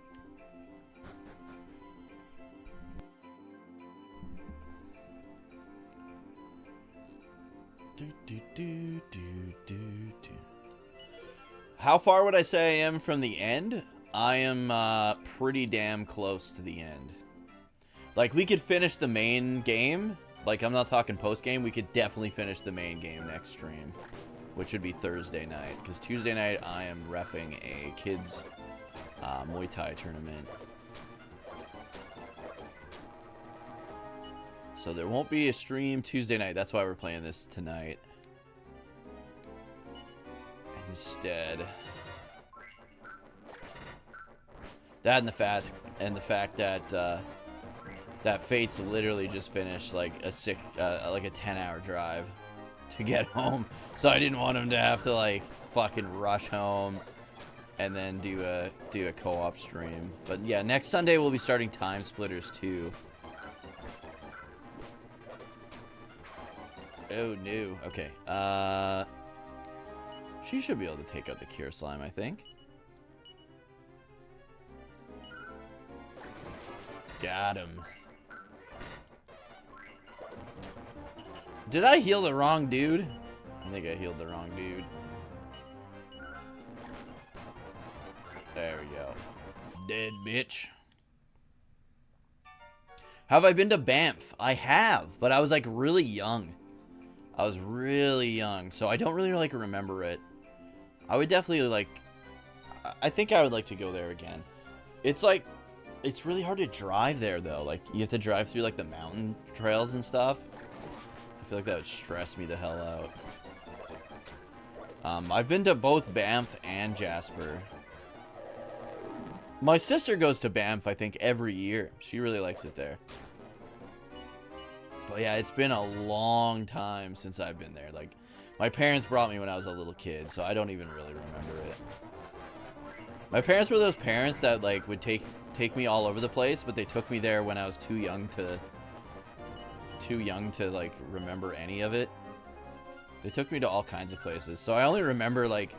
How far would I say I am from the end? I am pretty damn close to the end. Like, we could finish the main game. Like, I'm not talking post game. We could definitely finish the main game next stream, which would be Thursday night, because Tuesday night I am reffing a kids Muay Thai tournament. So there won't be a stream Tuesday night. That's why we're playing this tonight instead. That and the fact that that Fate's literally just finished like a 10-hour drive to get home, so I didn't want him to have to like fucking rush home and then do a co-op stream. But yeah, next Sunday we'll be starting Time Splitters 2. Oh, no. Okay. She should be able to take out the Cure Slime, I think. Got him. Did I heal the wrong dude? I think I healed the wrong dude. There we go. Dead bitch. Have I been to Banff? I have, but I was like really young. I was really young, so I don't really like remember it. I would definitely like, I think I would like to go there again. It's like, it's really hard to drive there though. Like you have to drive through like the mountain trails and stuff. I feel like that would stress me the hell out. I've been to both Banff and Jasper. My sister goes to Banff, I think, every year. She really likes it there. But yeah, it's been a long time since I've been there. Like, my parents brought me when I was a little kid, so I don't even really remember it. My parents were those parents that, like, would take me all over the place, but they took me there when I was too young to, like, remember any of it. They took me to all kinds of places. So I only remember, like,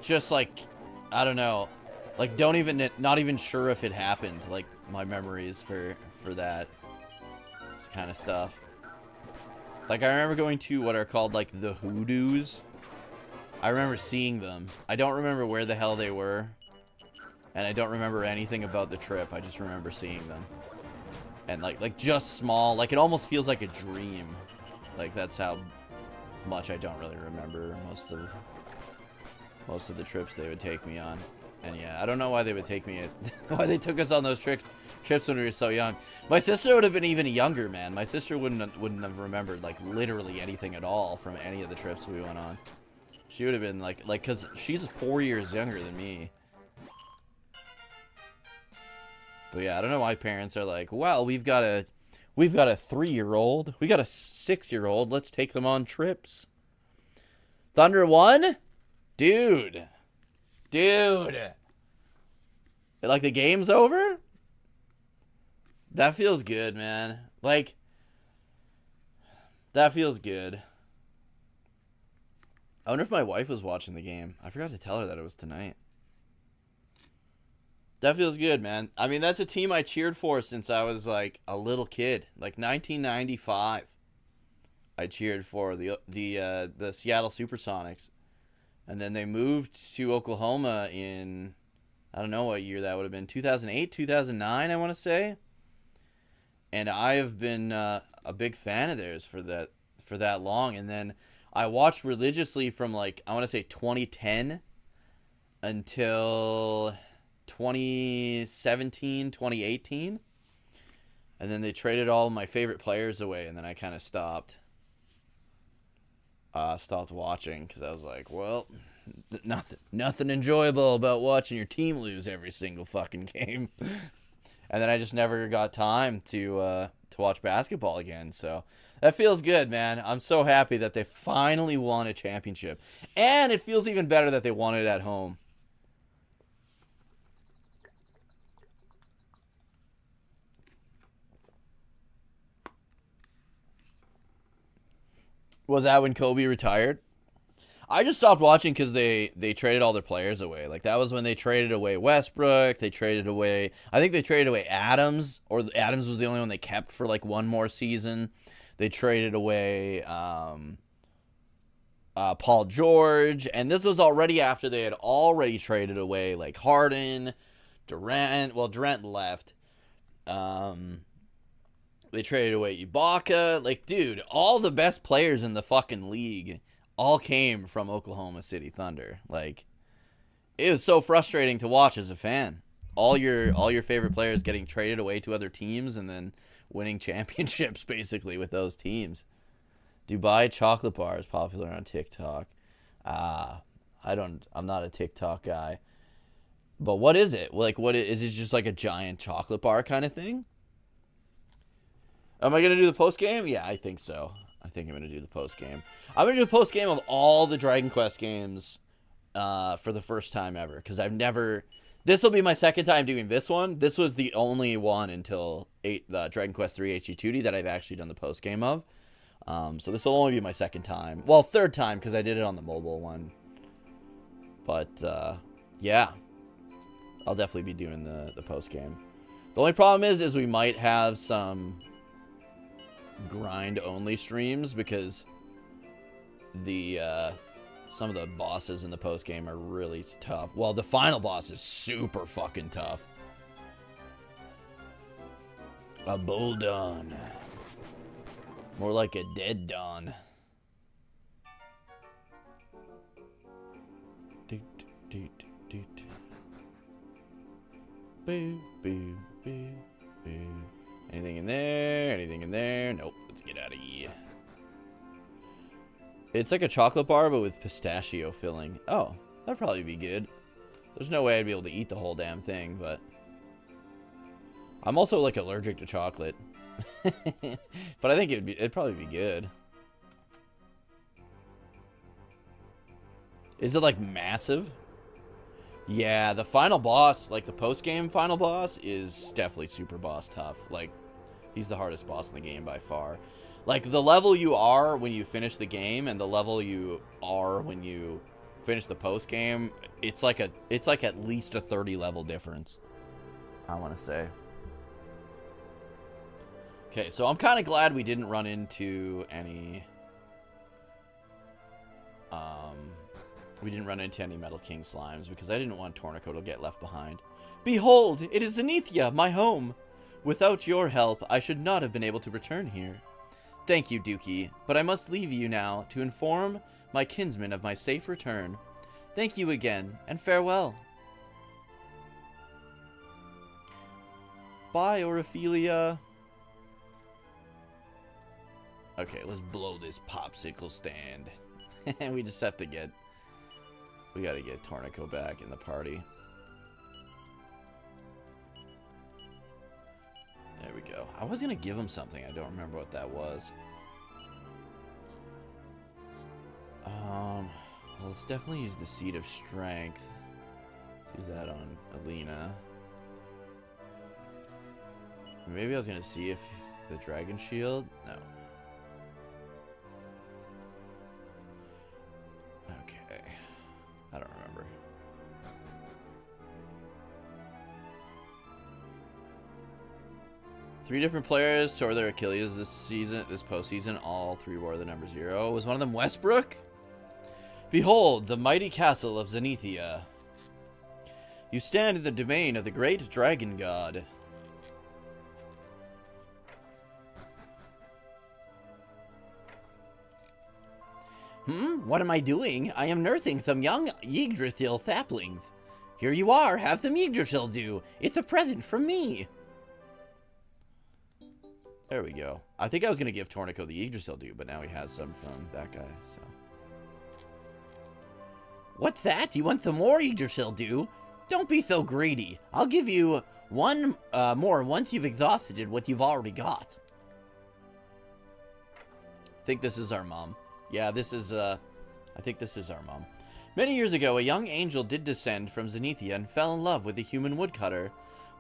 just, like, I don't know, like, not even sure if it happened, like, my memories for that kind of stuff. Like, I remember going to what are called, like, the hoodoos. I remember seeing them. I don't remember where the hell they were, and I don't remember anything about the trip. I just remember seeing them. And, like just small, like, it almost feels like a dream. Like, that's how much I don't really remember most of the trips they would take me on. And yeah, I don't know why they would take me why they took us on those trips when we were so young. My sister would have been even younger, man. My sister wouldn't have remembered like literally anything at all from any of the trips we went on. She would have been like cuz she's 4 years younger than me. But yeah, I don't know why parents are like, "Well, we've got a 3-year-old. We got a 6-year-old. Let's take them on trips." Thunder 1? Dude. Like, the game's over? That feels good, man. Like, that feels good. I wonder if my wife was watching the game. I forgot to tell her that it was tonight. That feels good, man. I mean, that's a team I cheered for since I was, like, a little kid. Like, 1995. I cheered for the Seattle Supersonics. And then they moved to Oklahoma in, I don't know what year that would have been, 2008, 2009, I want to say. And I have been a big fan of theirs for that long. And then I watched religiously from, like, I want to say 2010 until 2017, 2018. And then they traded all my favorite players away, and then I kind of stopped watching because I was like, well, nothing enjoyable about watching your team lose every single fucking game. And then I just never got time to watch basketball again. So that feels good, man. I'm so happy that they finally won a championship, and it feels even better that they won it at home. Was that when Kobe retired? I just stopped watching because they traded all their players away. Like, that was when they traded away Westbrook. They traded away, I think they traded away Adams, or Adams was the only one they kept for, like, one more season. They traded away Paul George, and this was already after they had already traded away, like, Harden, Durant. Well, Durant left. They traded away Ibaka. Like, dude, all the best players in the fucking league all came from Oklahoma City Thunder. Like, it was so frustrating to watch as a fan. All your favorite players getting traded away to other teams and then winning championships basically with those teams. Dubai chocolate bar is popular on TikTok. I'm not a TikTok guy. But what is it? Like, what is it? Just like a giant chocolate bar kind of thing? Am I going to do the post game? Yeah, I think so. I think I'm going to do the post game. I'm going to do the post game of all the Dragon Quest games for the first time ever, because I've never. This will be my second time doing this one. This was the only one until Dragon Quest 3 HD2D that I've actually done the post game of. So this will only be my second time. Well, third time, because I did it on the mobile one. But, yeah. I'll definitely be doing the post-game. The only problem is we might have some grind-only streams, because some of the bosses in the post-game are really tough. Well, the final boss is super fucking tough. A bull dawn. More like a dead dawn. Doot, doot, doot. Boo, boo, boo, boo. Anything in there? Anything in there? Nope. Let's get out of here. It's like a chocolate bar, but with pistachio filling. Oh, that'd probably be good. There's no way I'd be able to eat the whole damn thing, but... I'm also, like, allergic to chocolate. But I think it'd probably be good. Is it, like, massive? Yeah, the final boss, like, the post-game final boss is definitely super boss tough. Like, he's the hardest boss in the game by far. Like, the level you are when you finish the game and the level you are when you finish the post-game, it's like at least a 30-level difference, I want to say. Okay, so I'm kind of glad we didn't run into any... We didn't run into any Metal King slimes, because I didn't want Tornico to get left behind. Behold, it is Zenithia, my home! Without your help, I should not have been able to return here. Thank you, Dookie, but I must leave you now to inform my kinsman of my safe return. Thank you again, and farewell. Bye, Oriphilia. Okay, let's blow this popsicle stand. We just have to get... We gotta get Tornico back in the party. There we go. I was gonna give him something. I don't remember what that was. Well, let's definitely use the Seed of Strength. Let's use that on Alina. Maybe I was gonna see if the Dragon Shield... No. Okay. I don't remember. Three different players tore their Achilles this postseason. All three wore the number 0. Was one of them Westbrook? Behold, the mighty castle of Zenithia. You stand in the domain of the great dragon god. What am I doing? I am nursing some young Yggdrasil saplings. Here you are, have some Yggdrasil do. It's a present from me. There we go. I think I was going to give Tornico the Yggdrasil do, but now he has some from that guy, so. What's that? You want some more Yggdrasil do? Don't be so greedy. I'll give you one more once you've exhausted what you've already got. I think this is our mom. Yeah, this is, I think this is our mom. Many years ago, a young angel did descend from Zenithia and fell in love with a human woodcutter.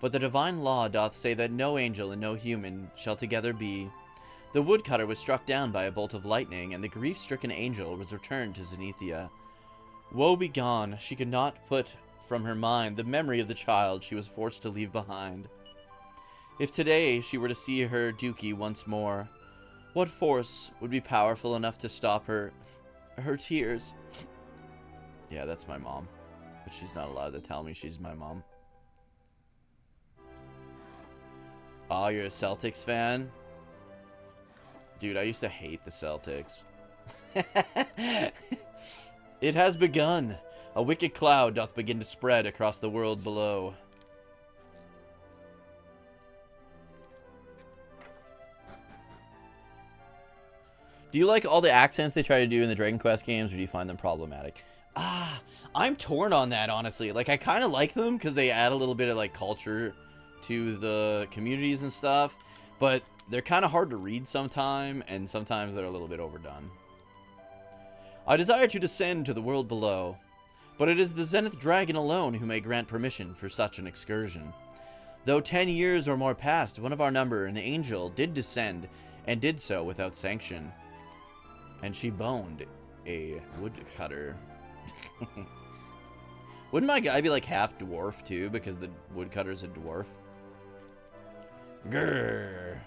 But the divine law doth say that no angel and no human shall together be. The woodcutter was struck down by a bolt of lightning, and the grief-stricken angel was returned to Zenithia. Woe begone, she could not put from her mind the memory of the child she was forced to leave behind. If today she were to see her Dookie once more, what force would be powerful enough to stop her tears? Yeah, that's my mom. But she's not allowed to tell me she's my mom. Oh, you're a Celtics fan? Dude, I used to hate the Celtics. It has begun. A wicked cloud doth begin to spread across the world below. Do you like all the accents they try to do in the Dragon Quest games, or do you find them problematic? I'm torn on that, honestly. Like, I kind of like them because they add a little bit of, like, culture to the communities and stuff, but they're kind of hard to read sometime, and sometimes they're a little bit overdone. I desire to descend to the world below, but it is the Zenith Dragon alone who may grant permission for such an excursion. Though 10 years or more past, one of our number, an angel, did descend, and did so without sanction. And she boned a woodcutter. Wouldn't my guy be like half dwarf too, because the woodcutter's a dwarf? Grrr.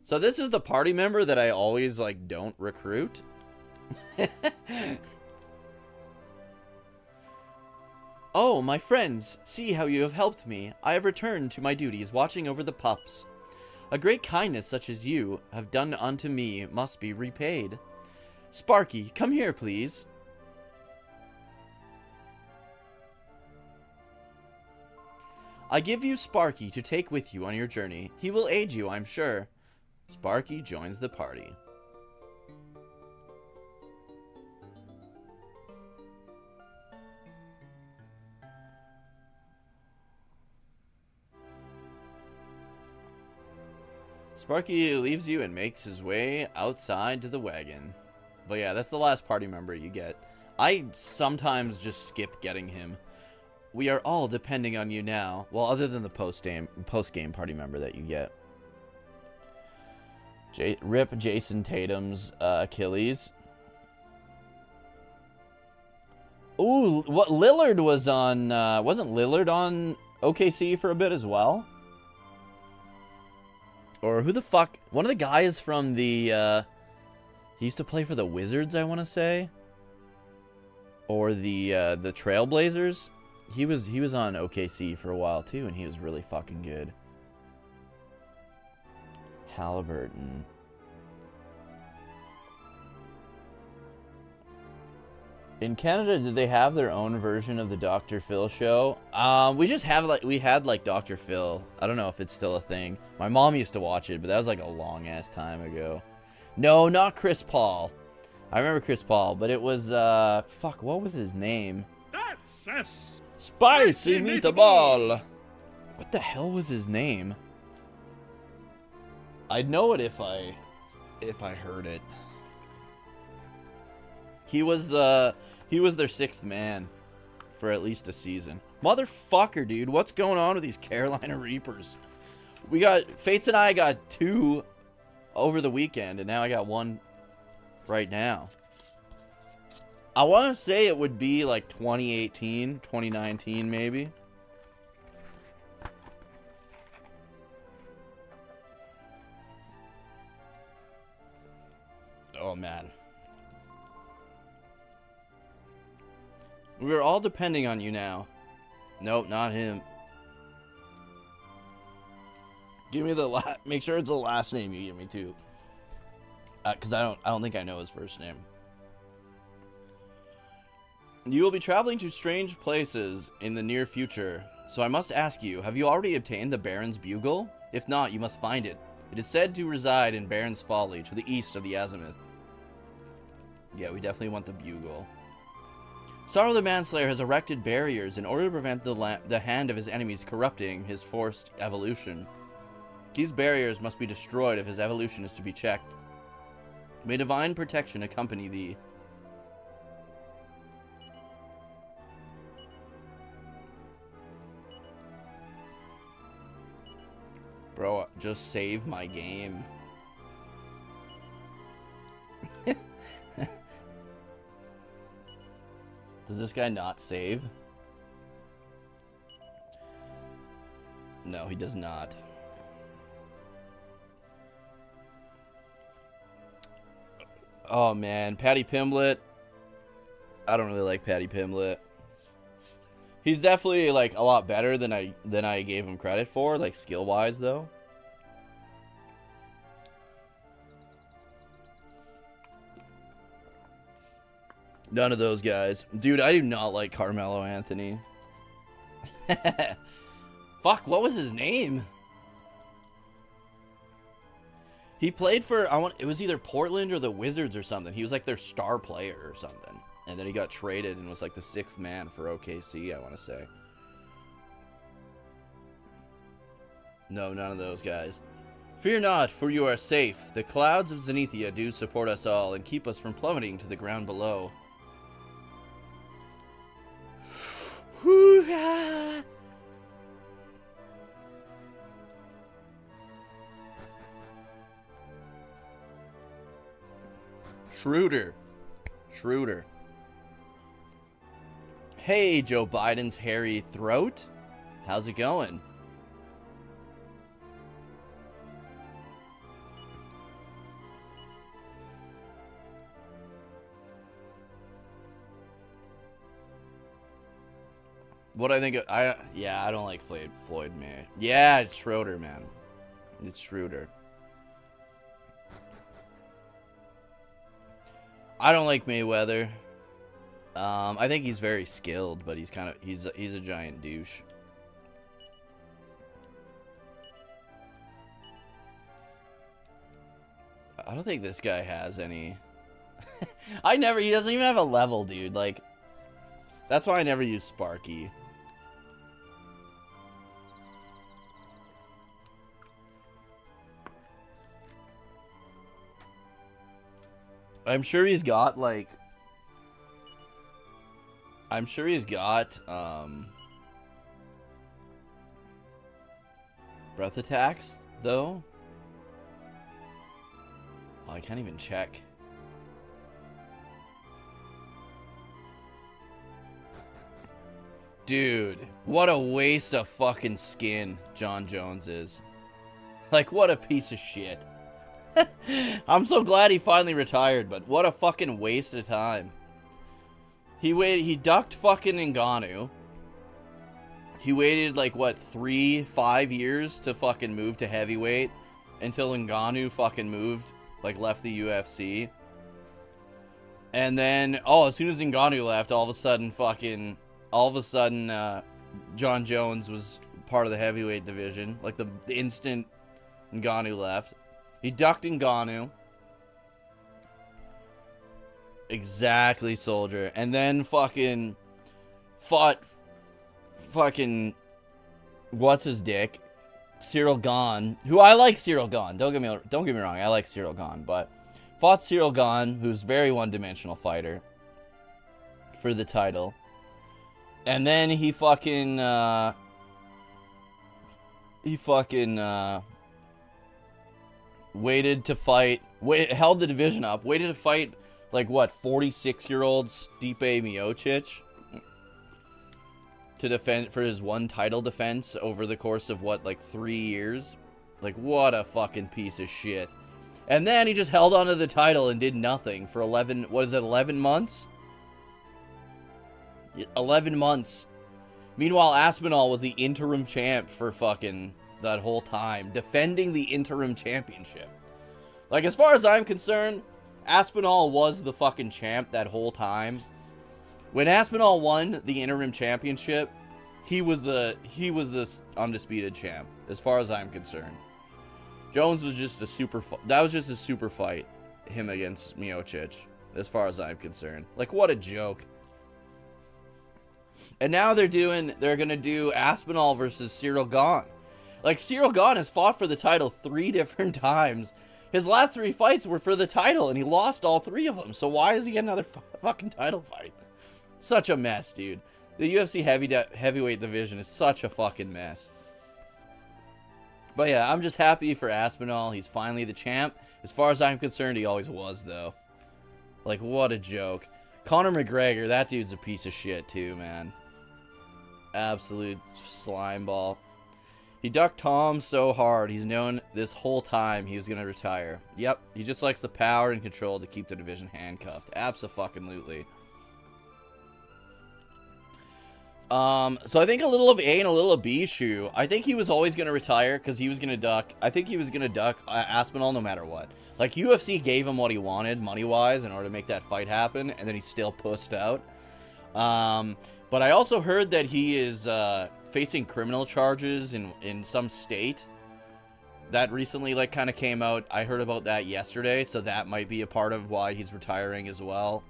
So this is the party member that I always like don't recruit. Oh, my friends, see how you have helped me. I have returned to my duties watching over the pups. A great kindness such as you have done unto me must be repaid. Sparky, come here, please. I give you Sparky to take with you on your journey. He will aid you, I'm sure. Sparky joins the party. Sparky leaves you and makes his way outside to the wagon. But yeah, that's the last party member you get. I sometimes just skip getting him. We are all depending on you now. Well, other than the post-game party member that you get. Rip Jason Tatum's Achilles. Ooh, what Lillard was on... wasn't Lillard on OKC for a bit as well? Or who the fuck... One of the guys from the... he used to play for the Wizards, I want to say. Or the Trailblazers. He was on OKC for a while too, and he was really fucking good. Halliburton. In Canada, did they have their own version of the Dr. Phil show? We just have we had Dr. Phil. I don't know if it's still a thing. My mom used to watch it, but that was like a long ass time ago. No, not Chris Paul. I remember Chris Paul, but it was fuck, what was his name? That's a Spicy meatball. What the hell was his name? I'd know it if I heard it. He was their sixth man for at least a season. Motherfucker, dude, what's going on with these Carolina Reapers? Fates and I got 2 over the weekend, and now I got 1 right now. I want to say it would be like 2018, 2019 maybe. Oh, man. We're all depending on you now. Nope, not him. Give me the make sure it's the last name you give me too. Cuz I don't think I know his first name. You will be traveling to strange places in the near future. So I must ask you, have you already obtained the Baron's Bugle? If not, you must find it. It is said to reside in Baron's Folly to the east of the Azimuth. Yeah, we definitely want the Bugle. Sorrow the Manslayer has erected barriers in order to prevent the hand of his enemies corrupting his forced evolution. These barriers must be destroyed if his evolution is to be checked. May divine protection accompany thee. Bro, just save my game. Does this guy not save? No, he does not. Oh man, Patty Pimblett. I don't really like Patty Pimblett. He's definitely like a lot better than I gave him credit for, like skill-wise though. None of those guys. Dude, I do not like Carmelo Anthony. Fuck, what was his name? He played for, it was either Portland or the Wizards or something. He was like their star player or something. And then he got traded and was like the 6th man for OKC, I want to say. No, none of those guys. Fear not, for you are safe. The clouds of Zenithia do support us all and keep us from plummeting to the ground below. Hoo-ha! Schroeder. Hey, Joe Biden's hairy throat. How's it going? What I think of, I don't like Floyd, man. Yeah, it's Schroeder, man. It's Schroeder. I don't like Mayweather. I think he's very skilled, but he's a giant douche. I don't think this guy has any. He doesn't even have a level, dude. Like, that's why I never use Sparky. I'm sure he's got breath attacks though. Oh, I can't even check. Dude, what a waste of fucking skin John Jones is. Like, what a piece of shit. I'm so glad he finally retired, but what a fucking waste of time. He ducked fucking Ngannou. He waited like, what, 3-5 years to fucking move to heavyweight until Ngannou fucking moved, like left the UFC. And then, as soon as Ngannou left, all of a sudden, John Jones was part of the heavyweight division. Like the instant Ngannou left. He ducked Ngannou. Exactly, Soldier. And then fucking fought fucking what's his dick? Cyril Gane, who I like Cyril Gane. Don't get me wrong, I like Cyril Gane, but fought Cyril Gane, who's a very one-dimensional fighter, for the title. And then he fucking waited to fight, held the division up, waited to fight, like, what, 46-year-old Stipe Miocic to defend for his one title defense over the course of, what, like 3 years? Like, what a fucking piece of shit. And then he just held onto the title and did nothing for 11 months? 11 months. Meanwhile, Aspinall was the interim champ for fucking that whole time, defending the interim championship. Like, as far as I'm concerned, Aspinall was the fucking champ that whole time. When Aspinall won the interim championship, he was the undisputed champ, as far as I'm concerned. Jones was just that was just a super fight, him against Miocic, as far as I'm concerned. Like, what a joke. And now they're gonna do Aspinall versus Cyril Gane. Like, Cyril Gane has fought for the title 3 different times. His last 3 fights were for the title, and he lost all 3 of them. So why does he get another fucking title fight? Such a mess, dude. The UFC heavyweight division is such a fucking mess. But yeah, I'm just happy for Aspinall. He's finally the champ. As far as I'm concerned, he always was, though. Like, what a joke. Conor McGregor, that dude's a piece of shit, too, man. Absolute slime ball. He ducked Tom so hard, he's known this whole time he was going to retire. Yep, he just likes the power and control to keep the division handcuffed. Abso-fucking-lutely. So I think a little of A and a little of B shoe. I think he was always going to retire because he was going to duck. I think he was going to duck Aspinall no matter what. Like, UFC gave him what he wanted money-wise in order to make that fight happen, and then he still pussed out. But I also heard that he is facing criminal charges in some state. That recently, like, kind of came out. I heard about that yesterday, so that might be a part of why he's retiring as well.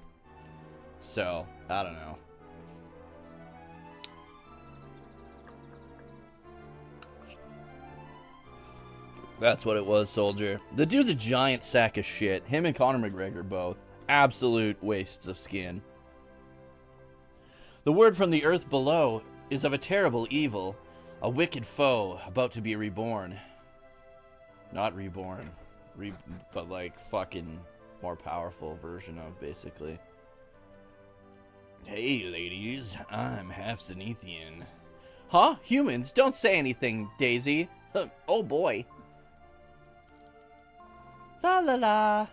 So, I don't know. That's what it was, Soldier. The dude's a giant sack of shit. Him and Conor McGregor both. Absolute wastes of skin. The word from the earth below is of a terrible evil. A wicked foe about to be reborn. Not reborn. But like fucking more powerful version of, basically. Hey, ladies, I'm half Zenithian. Huh? Humans? Don't say anything, Daisy. Oh, boy. La la la.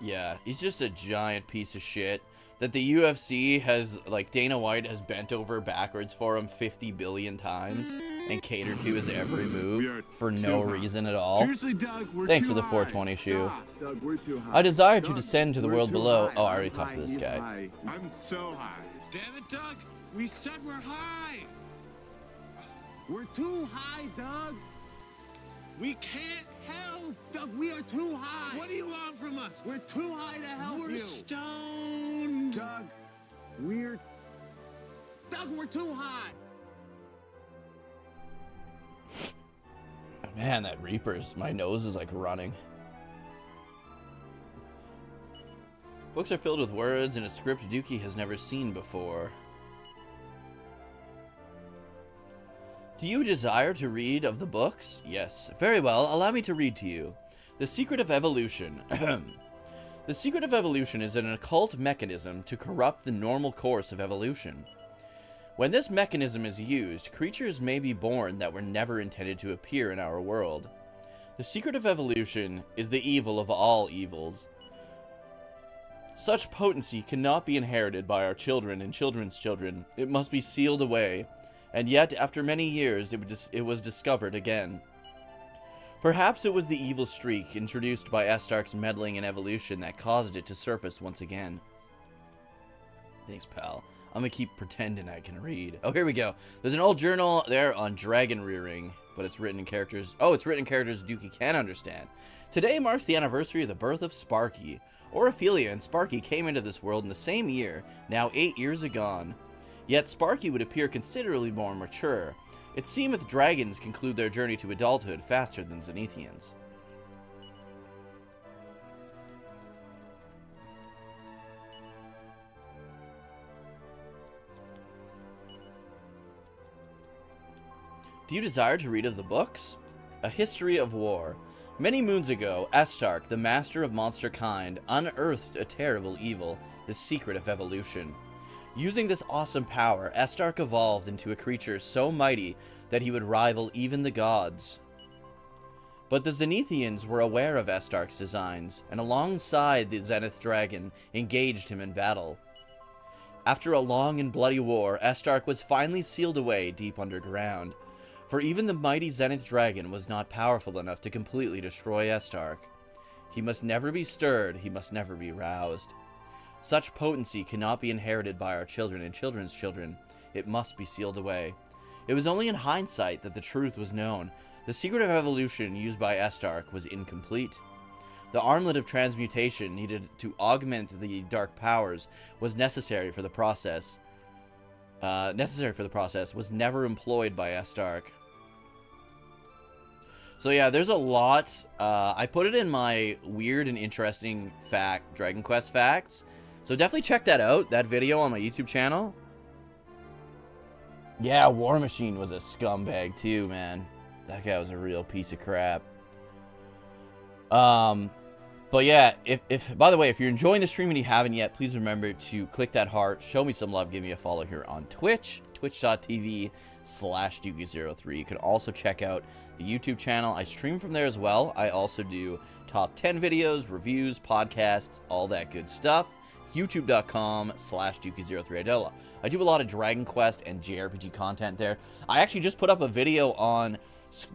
Yeah, he's just a giant piece of shit that the UFC has, like, Dana White has bent over backwards for him 50 billion times and catered to his every move for no reason at all. Seriously, Doug, we're Thanks too for the high. 420 shoe. Stop, Doug, we're too high. I desire to Doug, descend to the we're world too below. high. Oh, I already I'm talked to high, this he's guy. high. I'm so high. Damn it, Doug. We said we're high. We're too high, Doug. We can't help. Doug, we are too high. What do you want from us? We're too high to help We're you. stoned. Doug, we're too high. Man, that Reaper's, my nose is like running. Books are filled with words and a script Dookie has never seen before. Do you desire to read of the books? Yes. Very well, allow me to read to you. The Secret of Evolution. The Secret of Evolution is an occult mechanism to corrupt the normal course of evolution. When this mechanism is used, creatures may be born that were never intended to appear in our world. The Secret of Evolution is the evil of all evils. Such potency cannot be inherited by our children and children's children. It must be sealed away. And yet, after many years, it was discovered again. Perhaps it was the evil streak introduced by Estark's meddling in evolution that caused it to surface once again. Thanks, pal. I'm gonna keep pretending I can read. Oh, here we go. There's an old journal there on dragon rearing, but it's written in characters. Oh, it's written in characters Dookie can understand. Today marks the anniversary of the birth of Sparky. Ophelia and Sparky came into this world in the same year, now 8 years agone. Yet Sparky would appear considerably more mature. It seemeth dragons conclude their journey to adulthood faster than Zenithians. Do you desire to read of the books? A History of War. Many moons ago, Estark, the master of monster kind, unearthed a terrible evil, the secret of evolution. Using this awesome power, Estark evolved into a creature so mighty that he would rival even the gods. But the Zenithians were aware of Estark's designs, and alongside the Zenith Dragon, engaged him in battle. After a long and bloody war, Estark was finally sealed away deep underground, for even the mighty Zenith Dragon was not powerful enough to completely destroy Estark. He must never be stirred, he must never be roused. Such potency cannot be inherited by our children and children's children. It must be sealed away. It was only in hindsight that the truth was known. The secret of evolution used by Estark was incomplete. The armlet of transmutation needed to augment the dark powers was necessary for the process. Was never employed by Estark. So yeah, there's a lot. I put it in my weird and interesting Dragon Quest facts. So definitely check that out, that video on my YouTube channel. Yeah, War Machine was a scumbag too, man. That guy was a real piece of crap. But yeah, if by the way, if you're enjoying the stream and you haven't yet, please remember to click that heart, show me some love, give me a follow here on Twitch, twitch.tv/Dookie03. You can also check out the YouTube channel. I stream from there as well. I also do top 10 videos, reviews, podcasts, all that good stuff. youtube.com/Dookie03. I do a lot of Dragon Quest and JRPG content there. I actually just put up a video on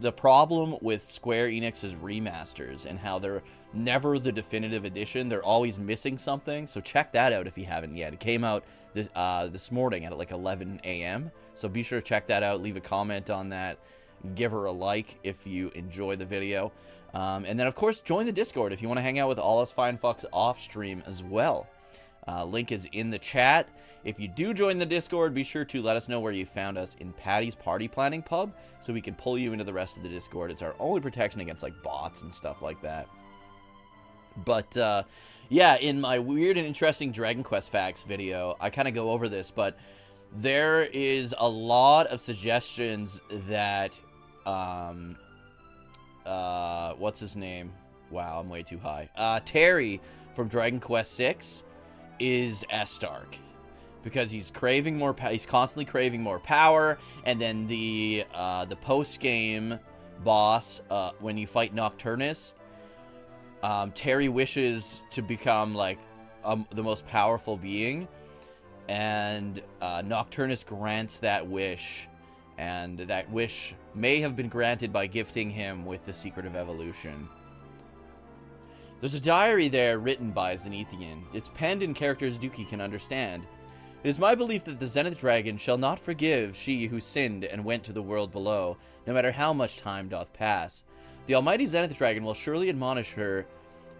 the problem with Square Enix's remasters and how they're never the definitive edition. They're always missing something. So check that out if you haven't yet. It came out this morning at like 11 a.m. So be sure to check that out. Leave a comment on that. Give her a like if you enjoy the video. And then, of course, join the Discord if you want to hang out with all us fine fucks off stream as well. Link is in the chat. If you do join the Discord, be sure to let us know where you found us in Patty's Party Planning Pub so we can pull you into the rest of the Discord. It's our only protection against like bots and stuff like that. But yeah, in my weird and interesting Dragon Quest facts video, I kind of go over this, but there is a lot of suggestions that, what's his name? Wow, I'm way too high. Terry from Dragon Quest VI is Estark. Because he's craving more, he's constantly craving more power, and then the post-game boss, when you fight Nocturnus, Terry wishes to become, like, the most powerful being, and Nocturnus grants that wish, and that wish may have been granted by gifting him with the Secret of Evolution. There's a diary there written by Zenithian. It's penned in characters Dookie can understand. It is my belief that the Zenith Dragon shall not forgive she who sinned and went to the world below, no matter how much time doth pass. The almighty Zenith Dragon will surely admonish her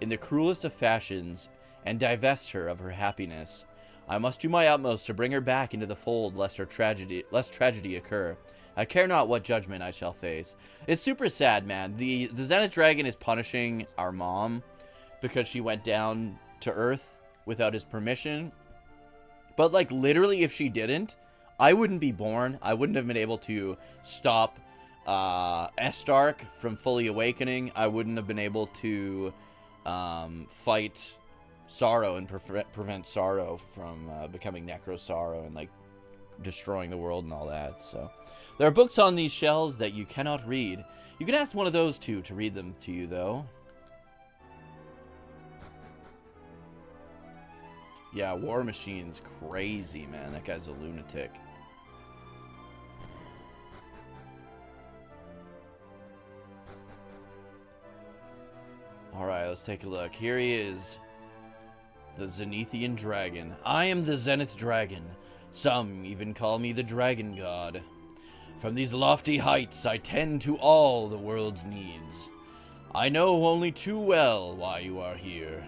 in the cruelest of fashions, and divest her of her happiness. I must do my utmost to bring her back into the fold, lest tragedy occur. I care not what judgment I shall face. It's super sad, man. The Zenith Dragon is punishing our mom because she went down to Earth without his permission. But, like, literally, if she didn't, I wouldn't be born. I wouldn't have been able to stop Estark from fully awakening. I wouldn't have been able to fight Sorrow and prevent Sorrow from becoming Necro Sorrow and, like, destroying the world and all that. So, there are books on these shelves that you cannot read. You can ask one of those two to read them to you, though. Yeah, War Machine's crazy, man. That guy's a lunatic. Alright, let's take a look. Here he is. The Zenithian Dragon. I am the Zenith Dragon. Some even call me the Dragon God. From these lofty heights, I tend to all the world's needs. I know only too well why you are here.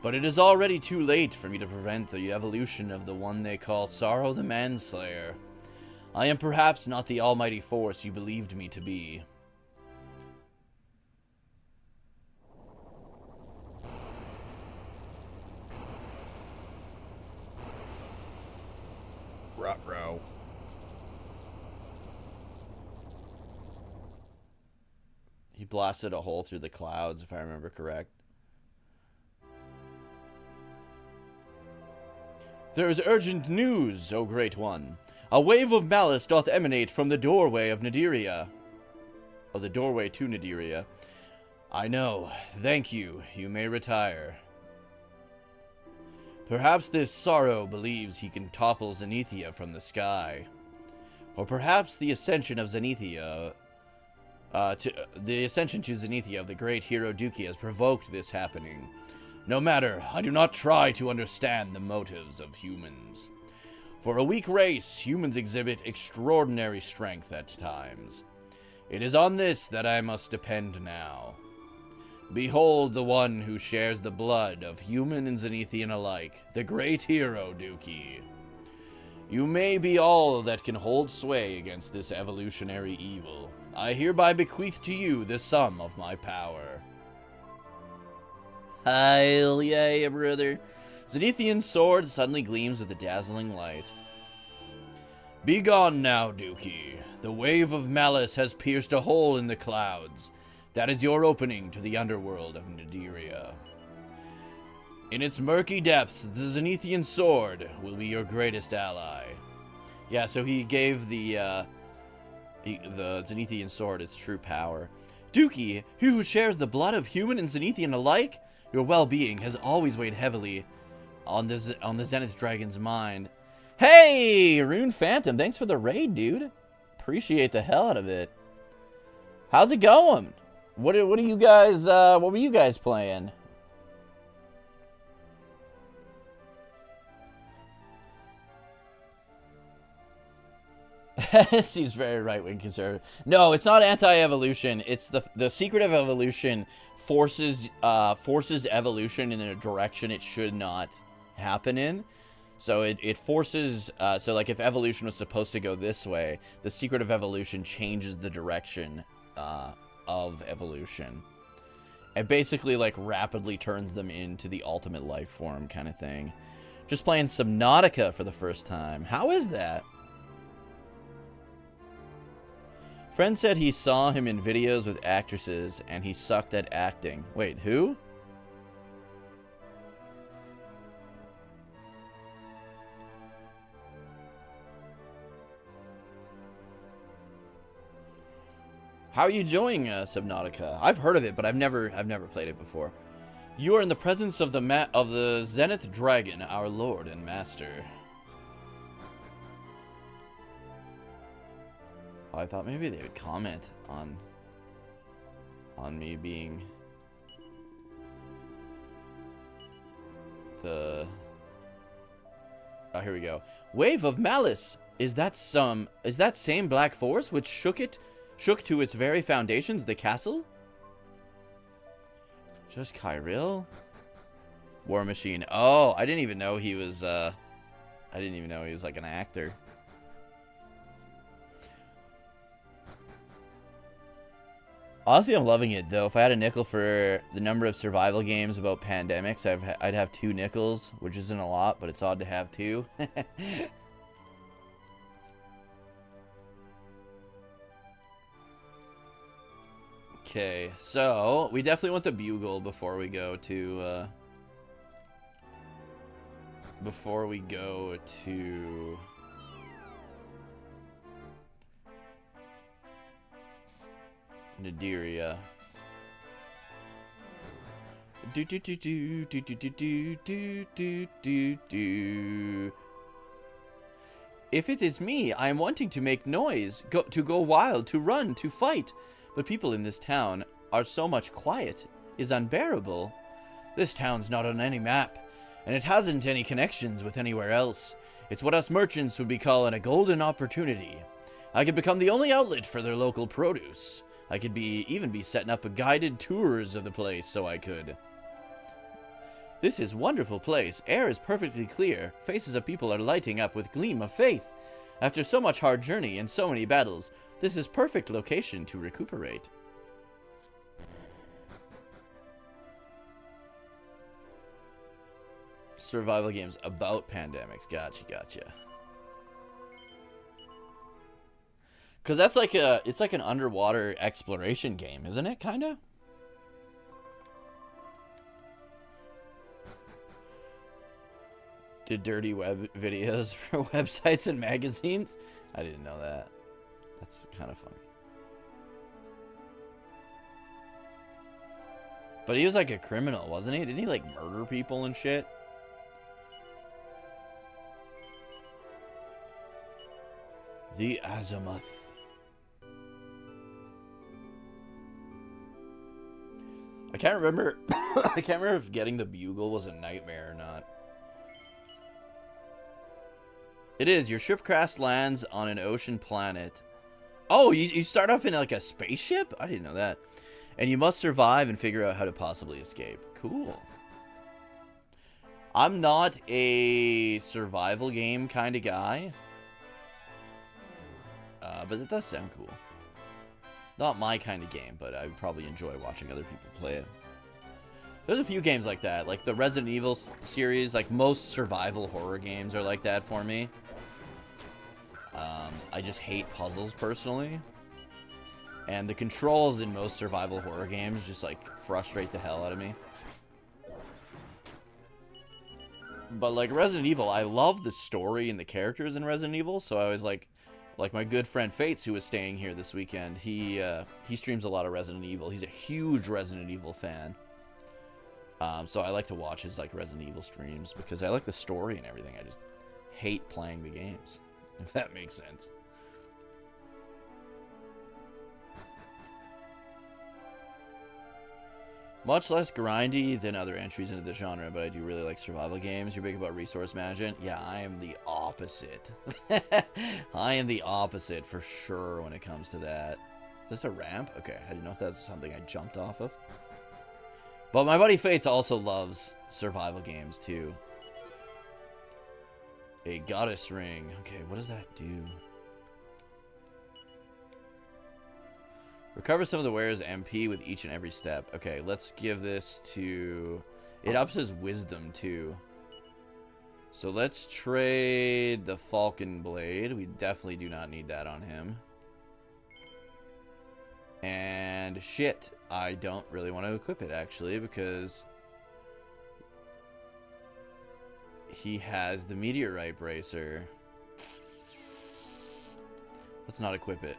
But it is already too late for me to prevent the evolution of the one they call Sorrow the Manslayer. I am perhaps not the almighty force you believed me to be. Ruh-roh. He blasted a hole through the clouds, if I remember correct. There is urgent news, O Great One. A wave of malice doth emanate from the doorway of Nadiria. Or the doorway to Nadiria. I know. Thank you. You may retire. Perhaps this Sorrow believes he can topple Zenithia from the sky. Or perhaps the ascension of Zenithia... the ascension to Zenithia of the great hero Dookie has provoked this happening. No matter, I do not try to understand the motives of humans. For a weak race, humans exhibit extraordinary strength at times. It is on this that I must depend now. Behold the one who shares the blood of human and Zenithian alike, the great hero Dookie. You may be all that can hold sway against this evolutionary evil. I hereby bequeath to you the sum of my power. Hell yeah, brother. Zenithian's sword suddenly gleams with a dazzling light. Begone now, Dookie. The wave of malice has pierced a hole in the clouds. That is your opening to the underworld of Nadiria. In its murky depths, the Zenithian sword will be your greatest ally. Yeah, so he gave the Zenithian sword its true power. Dookie, he who shares the blood of human and Zenithian alike, your well-being has always weighed heavily on the Zenith Dragon's mind. Hey, Rune Phantom, thanks for the raid, dude. Appreciate the hell out of it. How's it going? What are you guys? What were you guys playing? Seems very right-wing conservative. No, it's not anti-evolution. It's the secret of evolution forces evolution in a direction it should not happen in. So it forces. So like if evolution was supposed to go this way, the secret of evolution changes the direction of evolution. It basically like rapidly turns them into the ultimate life form kind of thing. Just playing Subnautica for the first time. How is that? friend said he saw him in videos with actresses and he sucked at acting. Wait, who? How are you enjoying Subnautica? I've heard of it, but I've never played it before. You are in the presence of the Zenith Dragon, our lord and master. Oh, I thought maybe they would comment on me being the. Oh, here we go. Wave of Malice. Is that same black force which shook to its very foundations the castle? Just Kyril? War Machine. Oh, I didn't even know he was like an actor. Honestly, I'm loving it though. If I had a nickel for the number of survival games about pandemics, I'd have 2 nickels, which isn't a lot, but it's odd to have 2. Okay, so we definitely want the bugle before we go to Nadiria. Do do do do do do do do do do do. If it is me, I am wanting to make noise, to go wild, to run, to fight. But people in this town are so much quiet, is unbearable. This town's not on any map, and it hasn't any connections with anywhere else. It's what us merchants would be calling a golden opportunity. I could become the only outlet for their local produce. I could even be setting up a guided tours of the place, so I could. This is wonderful place. Air is perfectly clear. Faces of people are lighting up with gleam of faith. After so much hard journey and so many battles, this is perfect location to recuperate. Survival games about pandemics. Gotcha. Cause that's like it's like an underwater exploration game, isn't it? Kinda. Did dirty web videos for websites and magazines? I didn't know that. That's kind of funny. But he was like a criminal, wasn't he? Didn't he like murder people and shit? The Azimuth. I can't remember. I can't remember if getting the bugle was a nightmare or not. It is. Your ship crash lands on an ocean planet. Oh, you start off in like a spaceship? I didn't know that. And you must survive and figure out how to possibly escape. Cool. I'm not a survival game kind of guy. But it does sound cool. Not my kind of game, but I would probably enjoy watching other people play it. There's a few games like that. Like the Resident Evil series. Like most survival horror games are like that for me. I just hate puzzles personally. And the controls in most survival horror games just like frustrate the hell out of me. But like Resident Evil, I love the story and the characters in Resident Evil, so I was like my good friend Fates, who was staying here this weekend, he streams a lot of Resident Evil. He's a huge Resident Evil fan. So I like to watch his like Resident Evil streams because I like the story and everything. I just hate playing the games, if that makes sense. Much less grindy than other entries into the genre, but I do really like survival games. You're big about resource management? Yeah, I am the opposite. I am the opposite for sure when it comes to that. Is this a ramp? Okay, I didn't know if that's something I jumped off of. But my buddy Fates also loves survival games too. A goddess ring. Okay, what does that do? Recover some of the wearer's MP with each and every step. Okay, let's give this to... It ups his wisdom, too. So let's trade the Falcon Blade. We definitely do not need that on him. And shit, I don't really want to equip it, actually, because he has the meteorite bracer. Let's not equip it.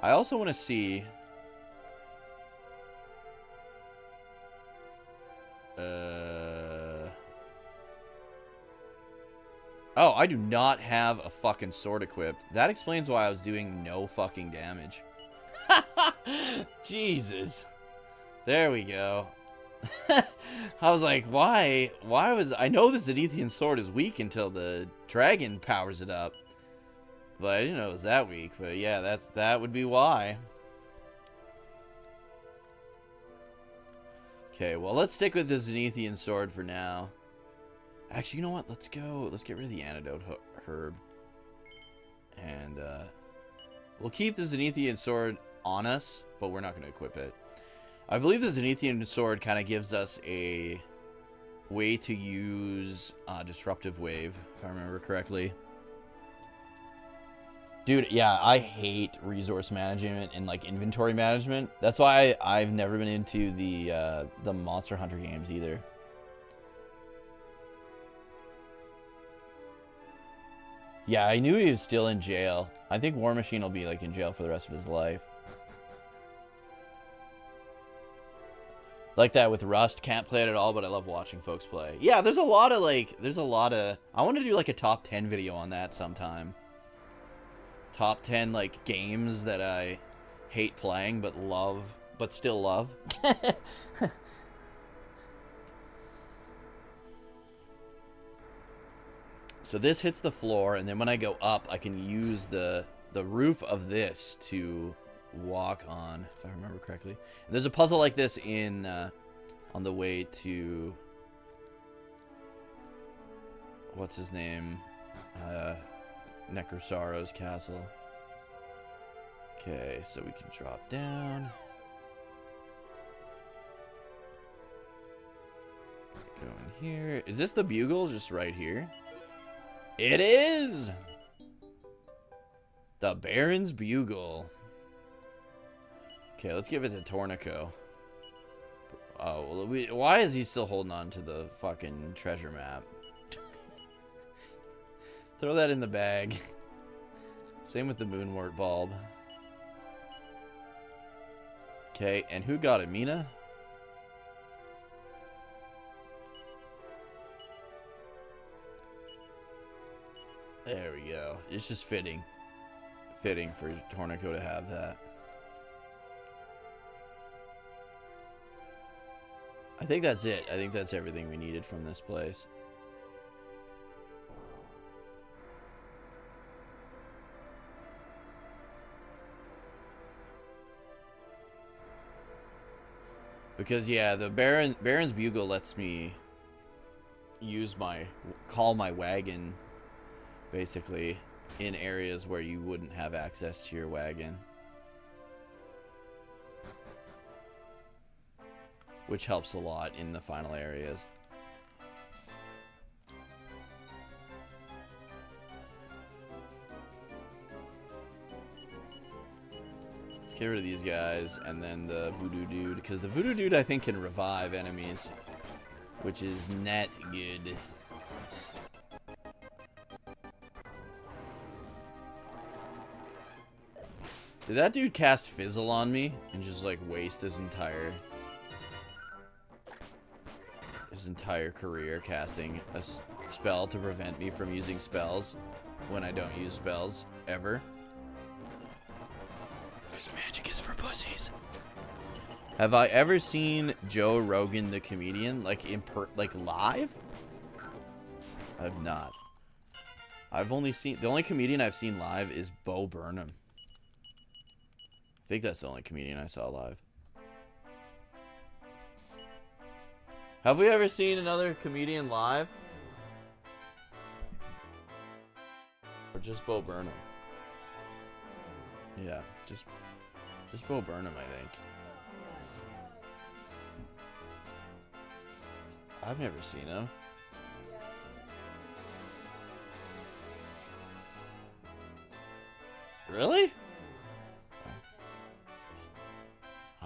I also want to see... Oh, I do not have a fucking sword equipped. That explains why I was doing no fucking damage. Jesus. There we go. I was like, why was... I know the Zenithian sword is weak until the dragon powers it up. But I didn't know it was that weak. But yeah, that would be why. Okay, well, let's stick with the Zenithian sword for now. Actually, you know what? Let's go. Let's get rid of the antidote herb. And we'll keep the Zenithian sword on us, but we're not going to equip it. I believe the Zenithian sword kind of gives us a way to use Disruptive Wave, if I remember correctly. Dude, yeah, I hate resource management and like inventory management. That's why I've never been into the Monster Hunter games either. Yeah, I knew he was still in jail. I think War Machine will be like in jail for the rest of his life. Like that with Rust. Can't play it at all, but I love watching folks play. Yeah, there's a lot of I want to do like a top 10 video on that sometime. Top 10 like games that I hate playing but love, but still love. So this hits the floor, and then when I go up, I can use the roof of this to walk on, if I remember correctly. And there's a puzzle like this in on the way to what's his name, Necrosaro's castle. Okay, so we can drop down. Go in here. Is this the bugle just right here? It is! The Baron's Bugle. Okay, let's give it to Tornico. Oh, well, why is he still holding on to the fucking treasure map? Throw that in the bag. Same with the Moonwort Bulb. Okay, and who got it? Mina? There we go. It's just fitting for Tornico to have that. I think that's it. I think that's everything we needed from this place. Because yeah, the Baron's Bugle lets me use call my wagon basically in areas where you wouldn't have access to your wagon, which helps a lot in the final areas. Let's get rid of these guys and then the Voodoo Dude, because the Voodoo Dude I think can revive enemies, which is not good. Did that dude cast Fizzle on me and just like waste his entire career casting a spell to prevent me from using spells when I don't use spells ever? Because magic is for pussies. Have I ever seen Joe Rogan the comedian like live? I've not. I've only seen, the only comedian I've seen live is Bo Burnham. I think that's the only comedian I saw live. Have we ever seen another comedian live? Or just Bo Burnham? Yeah, just Bo Burnham, I think. I've never seen him. Really?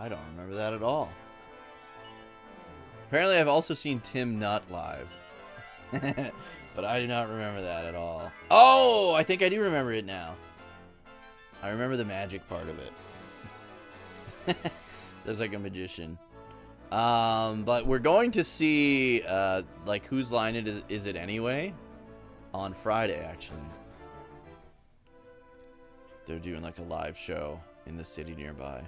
I don't remember that at all. Apparently, I've also seen Tim Nutt live. But I do not remember that at all. Oh, I think I do remember it now. I remember the magic part of it. There's like a magician. But we're going to see, like, whose line is it anyway? On Friday, actually. They're doing, like, a live show in the city nearby.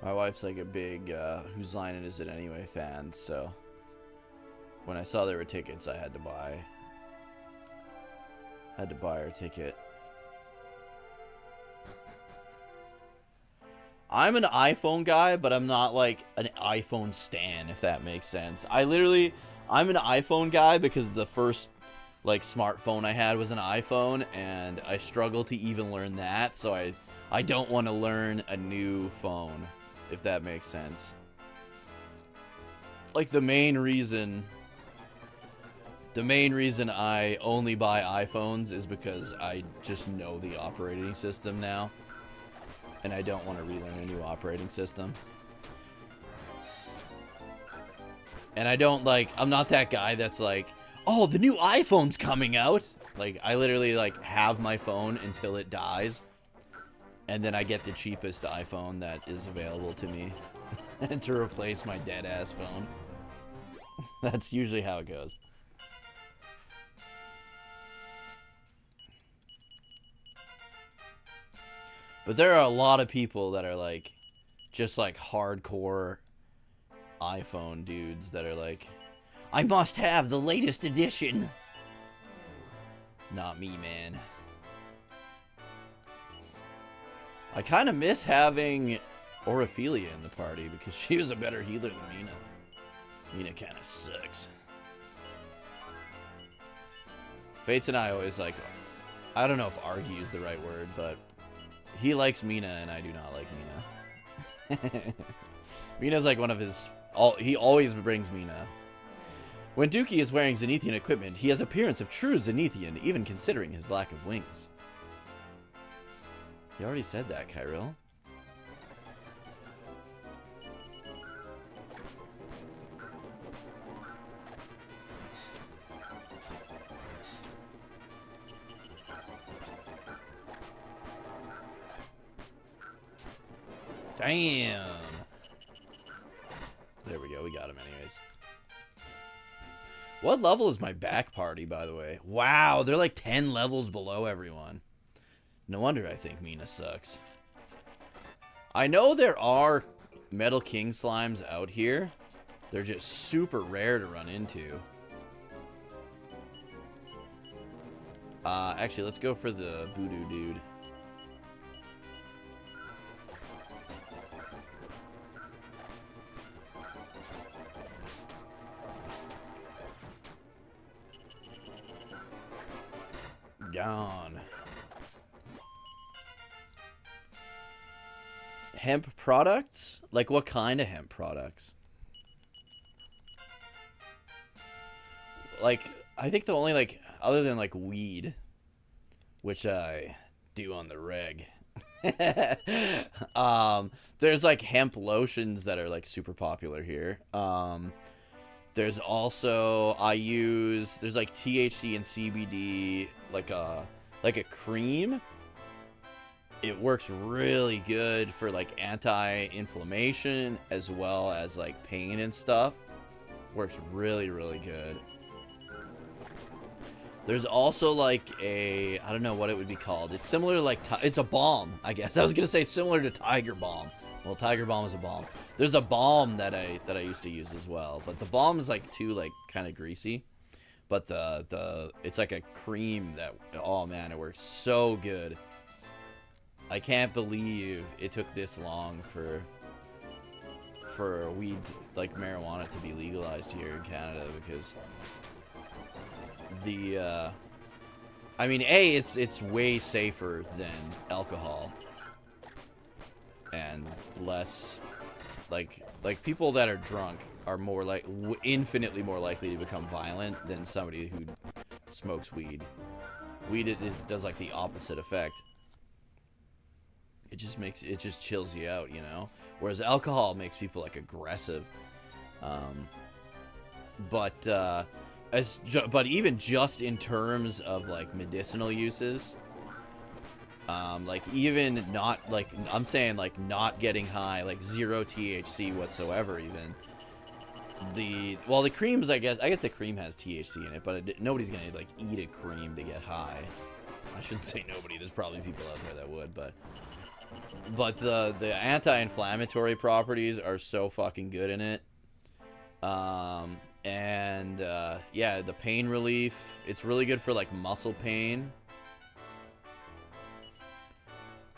My wife's like a big Whose Line Is It Anyway fan, so when I saw there were tickets, I had to buy her ticket. I'm an iPhone guy, but I'm not like an iPhone stan, if that makes sense. I'm an iPhone guy because the first like smartphone I had was an iPhone, and I struggle to even learn that, so I don't want to learn a new phone, if that makes sense. Like the main reason I only buy iPhones is because I just know the operating system now, and I don't want to relearn a new operating system. And I'm not that guy that's like, oh, the new iPhone's coming out. Like, I literally like have my phone until it dies, and then I get the cheapest iPhone that is available to me to replace my dead-ass phone. That's usually how it goes. But there are a lot of people that are like, just like hardcore iPhone dudes that are like, I must have the latest edition. Not me, man. I kind of miss having Orphelia in the party because she was a better healer than Mina. Mina kind of sucks. Fates and I always like, I don't know if argue is the right word, but he likes Mina and I do not like Mina. Mina's like one of his, he always brings Mina. When Dookie is wearing Zenithian equipment, he has appearance of true Zenithian, even considering his lack of wings. You already said that, Kyril. Damn. There we go. We got him anyways. What level is my back party, by the way? Wow, they're like 10 levels below everyone. No wonder I think Mina sucks. I know there are Metal King slimes out here. They're just super rare to run into. Actually, let's go for the voodoo dude. Gone. Hemp products? Like what kind of hemp products? Like, I think the only, like, other than like weed, which I do on the reg. There's like hemp lotions that are like super popular here. There's also, there's like THC and CBD, like a cream. It works really good for like anti-inflammation as well as like pain and stuff. Works really, really good. There's also like I don't know what it would be called. It's similar to like, it's a balm, I guess. I was going to say it's similar to Tiger Balm. Well, Tiger Balm is a balm. There's a balm that I used to use as well, but the balm is like too like kind of greasy. But it's like a cream that, oh man, it works so good. I can't believe it took this long for weed like marijuana to be legalized here in Canada, because I mean, A, it's way safer than alcohol. And less, like people that are drunk are more like, infinitely more likely to become violent than somebody who smokes weed. Weed does like the opposite effect. It just chills you out, you know? Whereas alcohol makes people like aggressive. But even just in terms of like medicinal uses, like even not like, I'm saying like not getting high, like 0 THC whatsoever even. The creams, I guess the cream has THC in it, but nobody's gonna like eat a cream to get high. I shouldn't say nobody, there's probably people out there that would, but the anti-inflammatory properties are so fucking good in it. Yeah, the pain relief, it's really good for like muscle pain.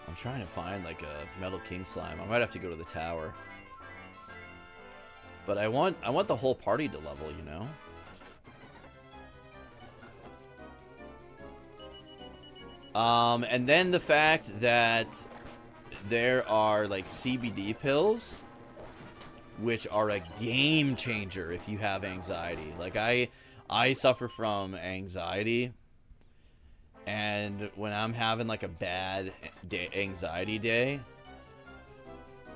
I'm trying to find like a Metal King slime. I might have to go to the tower. But I want the whole party to level, you know? And then the fact that there are like CBD pills, which are a game changer if you have anxiety. Like I suffer from anxiety, and when I'm having like a bad anxiety day,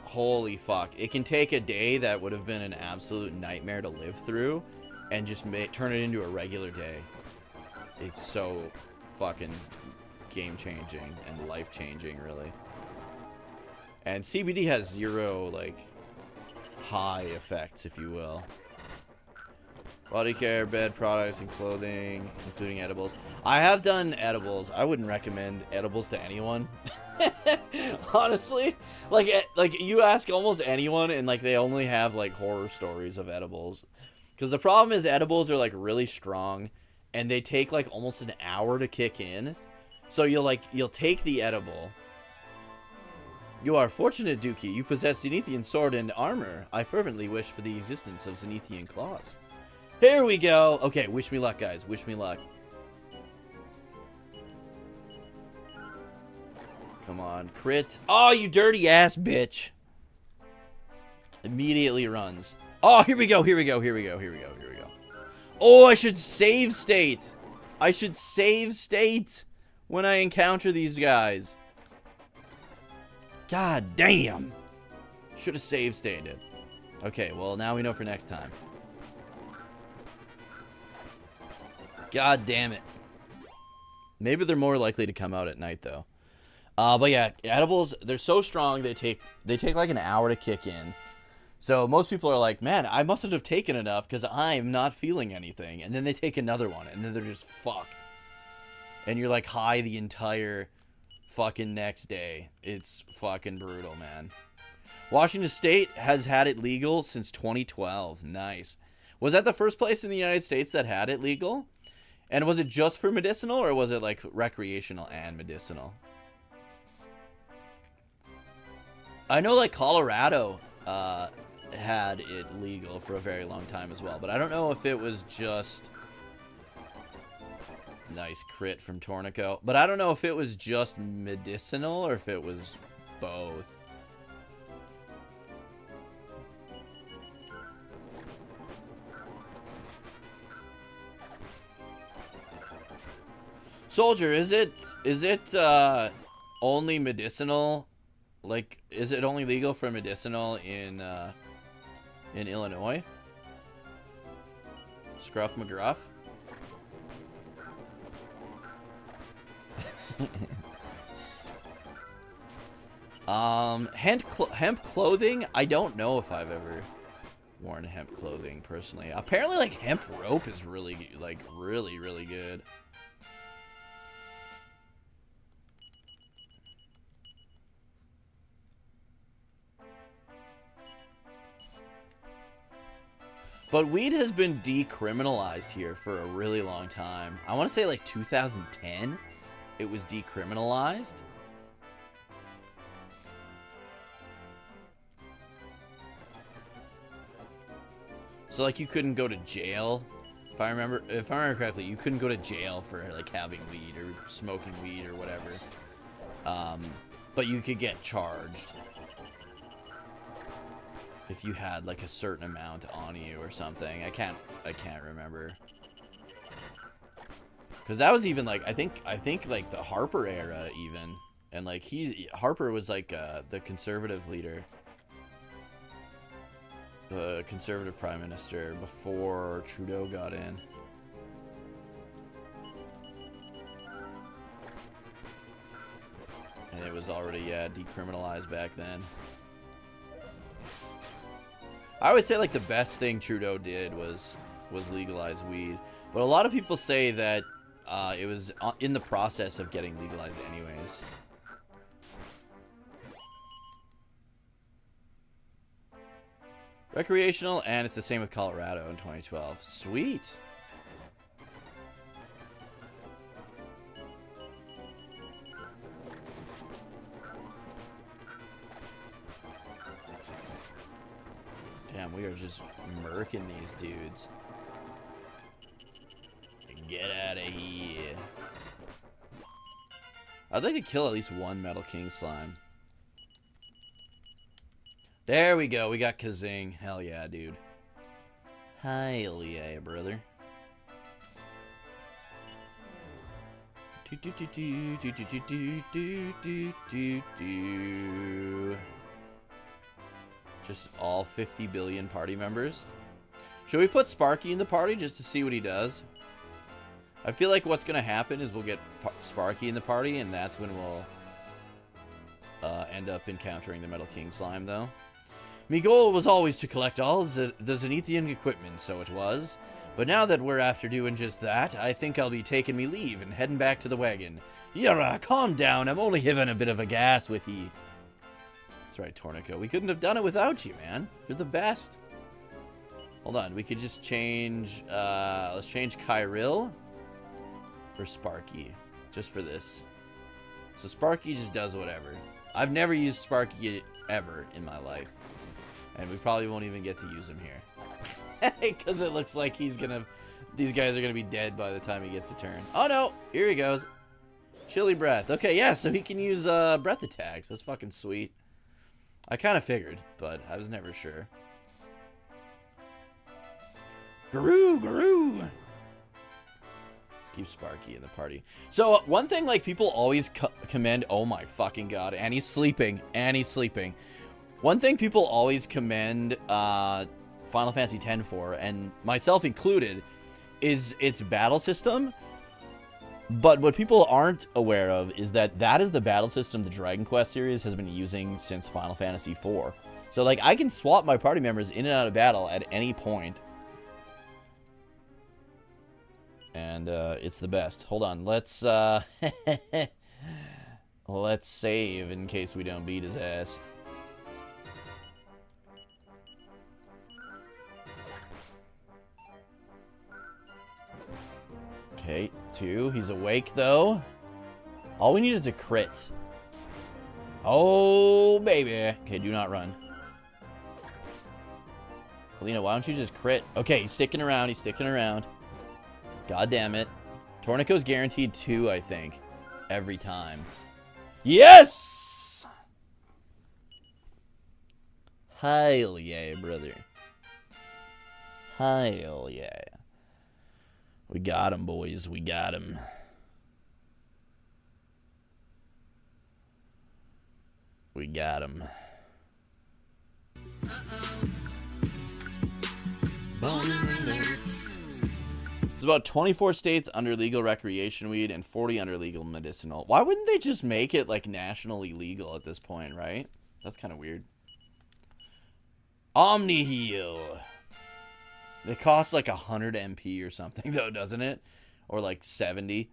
holy fuck, it can take a day that would have been an absolute nightmare to live through and just turn it into a regular day. It's so fucking game changing and life changing, really. And CBD has 0 like high effects, if you will. Body care, bed products, and clothing, including edibles. I have done edibles. I wouldn't recommend edibles to anyone. Honestly, like you ask almost anyone, and like they only have like horror stories of edibles. Because the problem is edibles are like really strong, and they take like almost an hour to kick in. So you'll take the edible. You are fortunate, Dookie. You possess Zenithian sword and armor. I fervently wish for the existence of Zenithian claws. Here we go. Okay, wish me luck, guys. Wish me luck. Come on, crit. Oh, you dirty ass bitch. Immediately runs. Oh, here we go. Here we go. Here we go. Here we go. Here we go. Oh, I should save state. I should save state when I encounter these guys. God damn. Should have save stated. Okay, well, now we know for next time. God damn it. Maybe they're more likely to come out at night, though. But yeah, edibles, they're so strong, they take like an hour to kick in. So most people are like, man, I mustn't have taken enough because I'm not feeling anything. And then they take another one, and then they're just fucked. And you're like high the entire fucking next day. It's fucking brutal, man. Washington State has had it legal since 2012. Nice. Was that the first place in the United States that had it legal? And was it just for medicinal, or was it like recreational and medicinal? I know like Colorado had it legal for a very long time as well, but I don't know if it was just... Nice crit from Tornico. But I don't know if it was just medicinal or if it was both. Soldier, is it only medicinal? Like, is it only legal for medicinal in Illinois? Scruff McGruff? Hemp clothing? I don't know if I've ever worn hemp clothing personally. Apparently, like, hemp rope is really, like, really good. But weed has been decriminalized here for a really long time. I want to say like 2010 it was decriminalized. So like you couldn't go to jail If I remember correctly, you couldn't go to jail for like having weed or smoking weed or whatever. But you could get charged if you had like a certain amount on you or something. I can't remember. Cause that was even like I think like the Harper era even, and like Harper was like the conservative leader, the conservative prime minister before Trudeau got in. And it was already decriminalized back then. I would say like the best thing Trudeau did was legalize weed, but a lot of people say that it was in the process of getting legalized anyways. Recreational, and it's the same with Colorado in 2012. Sweet. Damn, we are just murking these dudes. Get out of here. I'd like to kill at least one Metal King slime. There we go. We got Kazing. Hell yeah, dude. Hell yeah, brother. Just all 50 billion party members. Should we put Sparky in the party just to see what he does? I feel like what's going to happen is we'll get Sparky in the party, and that's when we'll end up encountering the Metal King slime, though. My goal was always to collect all the Zenithian equipment, so it was. But now that we're after doing just that, I think I'll be taking me leave and heading back to the wagon. Yara, calm down. I'm only having a bit of a gas with ye. That's right, Tornico. We couldn't have done it without you, man. You're the best. Hold on. We could just change... let's change Kyril for Sparky. Just for this. So Sparky just does whatever. I've never used Sparky ever in my life. And we probably won't even get to use him here. Because it looks like he's gonna... These guys are gonna be dead by the time he gets a turn. Oh no! Here he goes. Chilly breath. Okay, yeah, so he can use breath attacks. That's fucking sweet. I kind of figured, but I was never sure. Garoo, garoo! Let's keep Sparky in the party. So, one thing, like, people always commend... Oh my fucking god, and he's sleeping. And he's sleeping. One thing people always commend Final Fantasy X for, and myself included, is its battle system. But what people aren't aware of is that that is the battle system the Dragon Quest series has been using since Final Fantasy IV. So, like, I can swap my party members in and out of battle at any point. And, it's the best. Hold on, let's, let's save in case we don't beat his ass. Okay, 2. He's awake, though. All we need is a crit. Oh, baby. Okay, do not run. Helena, why don't you just crit? Okay, he's sticking around. He's sticking around. God damn it. Tornico's guaranteed 2, I think. Every time. Yes! Hell yeah, brother. Hell yeah. We got him, boys. We got him. We got him. There's about 24 states under legal recreation weed and 40 under legal medicinal. Why wouldn't they just make it, like, nationally legal at this point, right? That's kind of weird. Omni Heal. It costs like 100 MP or something, though, doesn't it? Or like 70.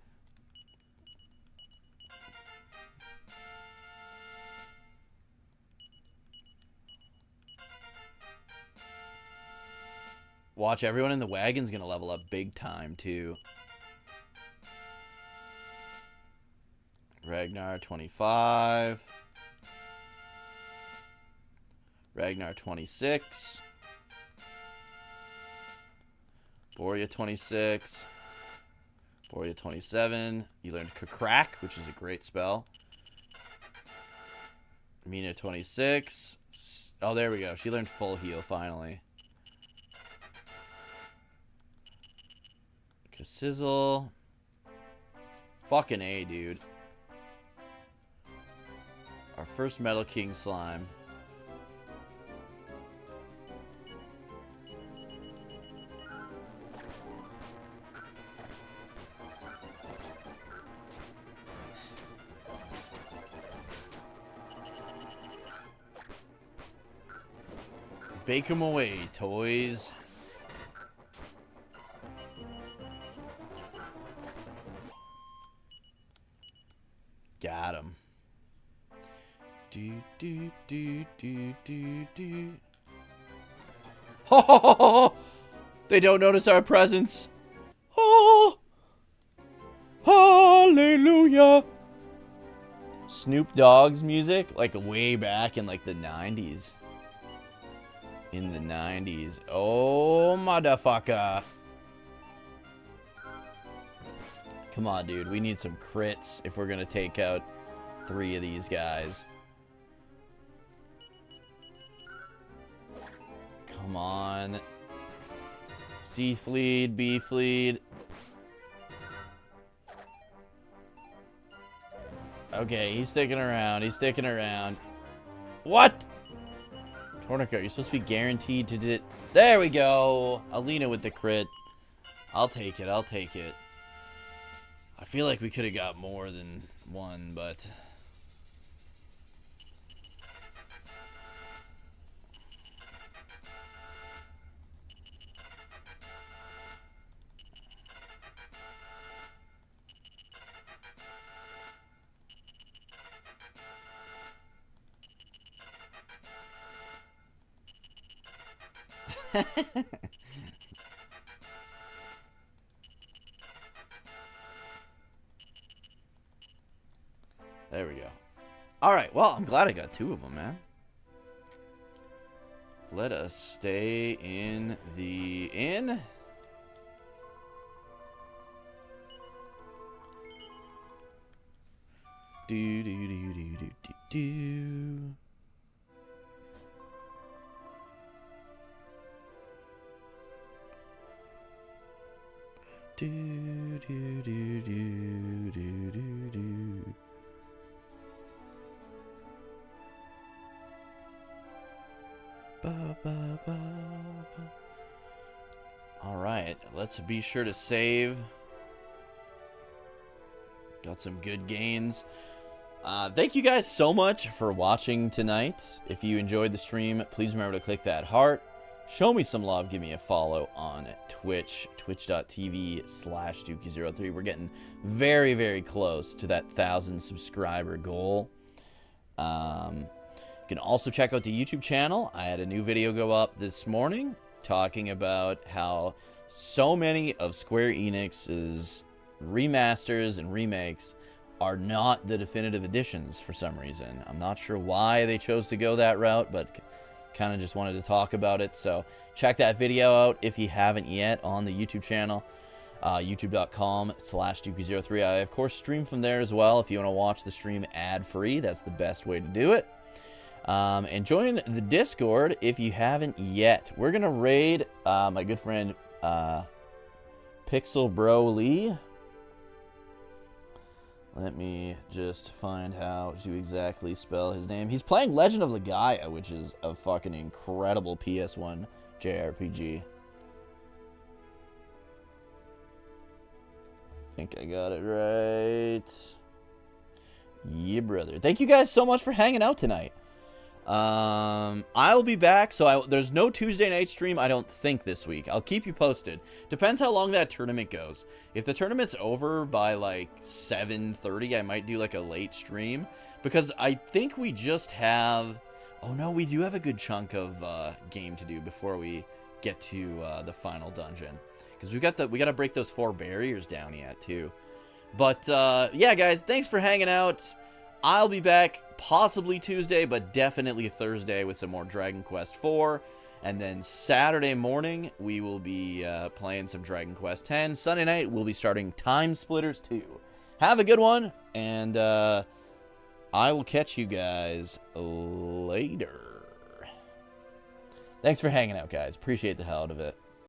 Watch, everyone in the wagon's gonna level up big time, too. Ragnar, 25. Ragnar, 26. Borea 26. Borea 27. You learned Crack, which is a great spell. Mina 26. Oh, there we go. She learned Full Heal finally. Sizzle. Fucking A, dude. Our first Metal King slime. Bake 'em away, toys. Got him. Do. Ho, ho, ho, ho. They don't notice our presence. Oh, hallelujah. Snoop Dogg's music, like way back in like the 90s. In the 90s. Oh, motherfucker. Come on, dude. We need some crits if we're going to take out 3 of these guys. Come on. C fleed, B fleed. Okay, he's sticking around. He's sticking around. What? Tornico, you're supposed to be guaranteed to do it. There we go. Alina with the crit. I'll take it. I'll take it. I feel like we could have got more than one, but... There we go. Alright, well, I'm glad I got 2 of them, man. Let us stay in the inn. Do, do, do, do, do, do, do. Do, do, do, do, do, do, do. Ba, ba, ba, ba. All right, let's be sure to save. Got some good gains. Thank you guys so much for watching tonight. If you enjoyed the stream, please remember to click that heart. Show me some love. Give me a follow on Twitch, twitch.tv/Dookie03. We're getting very, very close to that 1,000 subscriber goal. You can also check out the YouTube channel. I had a new video go up this morning talking about how so many of Square Enix's remasters and remakes are not the definitive editions for some reason. I'm not sure why they chose to go that route, but kind of just wanted to talk about it. So check that video out if you haven't yet on the YouTube channel, youtube.com/Dookie03. I, of course, stream from there as well. If you want to watch the stream ad-free, that's the best way to do it. And join the Discord if you haven't yet. We're going to raid my good friend Pixel Bro Lee. Let me just find how to exactly spell his name. He's playing Legend of Legaia, which is a fucking incredible PS1 JRPG. I think I got it right. Yeah, brother. Thank you guys so much for hanging out tonight. I'll be back. So there's no Tuesday night stream, I don't think, this week. I'll keep you posted. Depends how long that tournament goes. If the tournament's over by like 7:30, I might do like a late stream, because I think we just have... Oh no, we do have a good chunk of game to do before we get to the final dungeon, because we got to break those 4 barriers down yet too. But yeah, guys, thanks for hanging out. I'll be back possibly Tuesday, but definitely Thursday with some more Dragon Quest IV. And then Saturday morning, we will be playing some Dragon Quest X. Sunday night, we'll be starting Time Splitters 2. Have a good one, and I will catch you guys later. Thanks for hanging out, guys. Appreciate the hell out of it.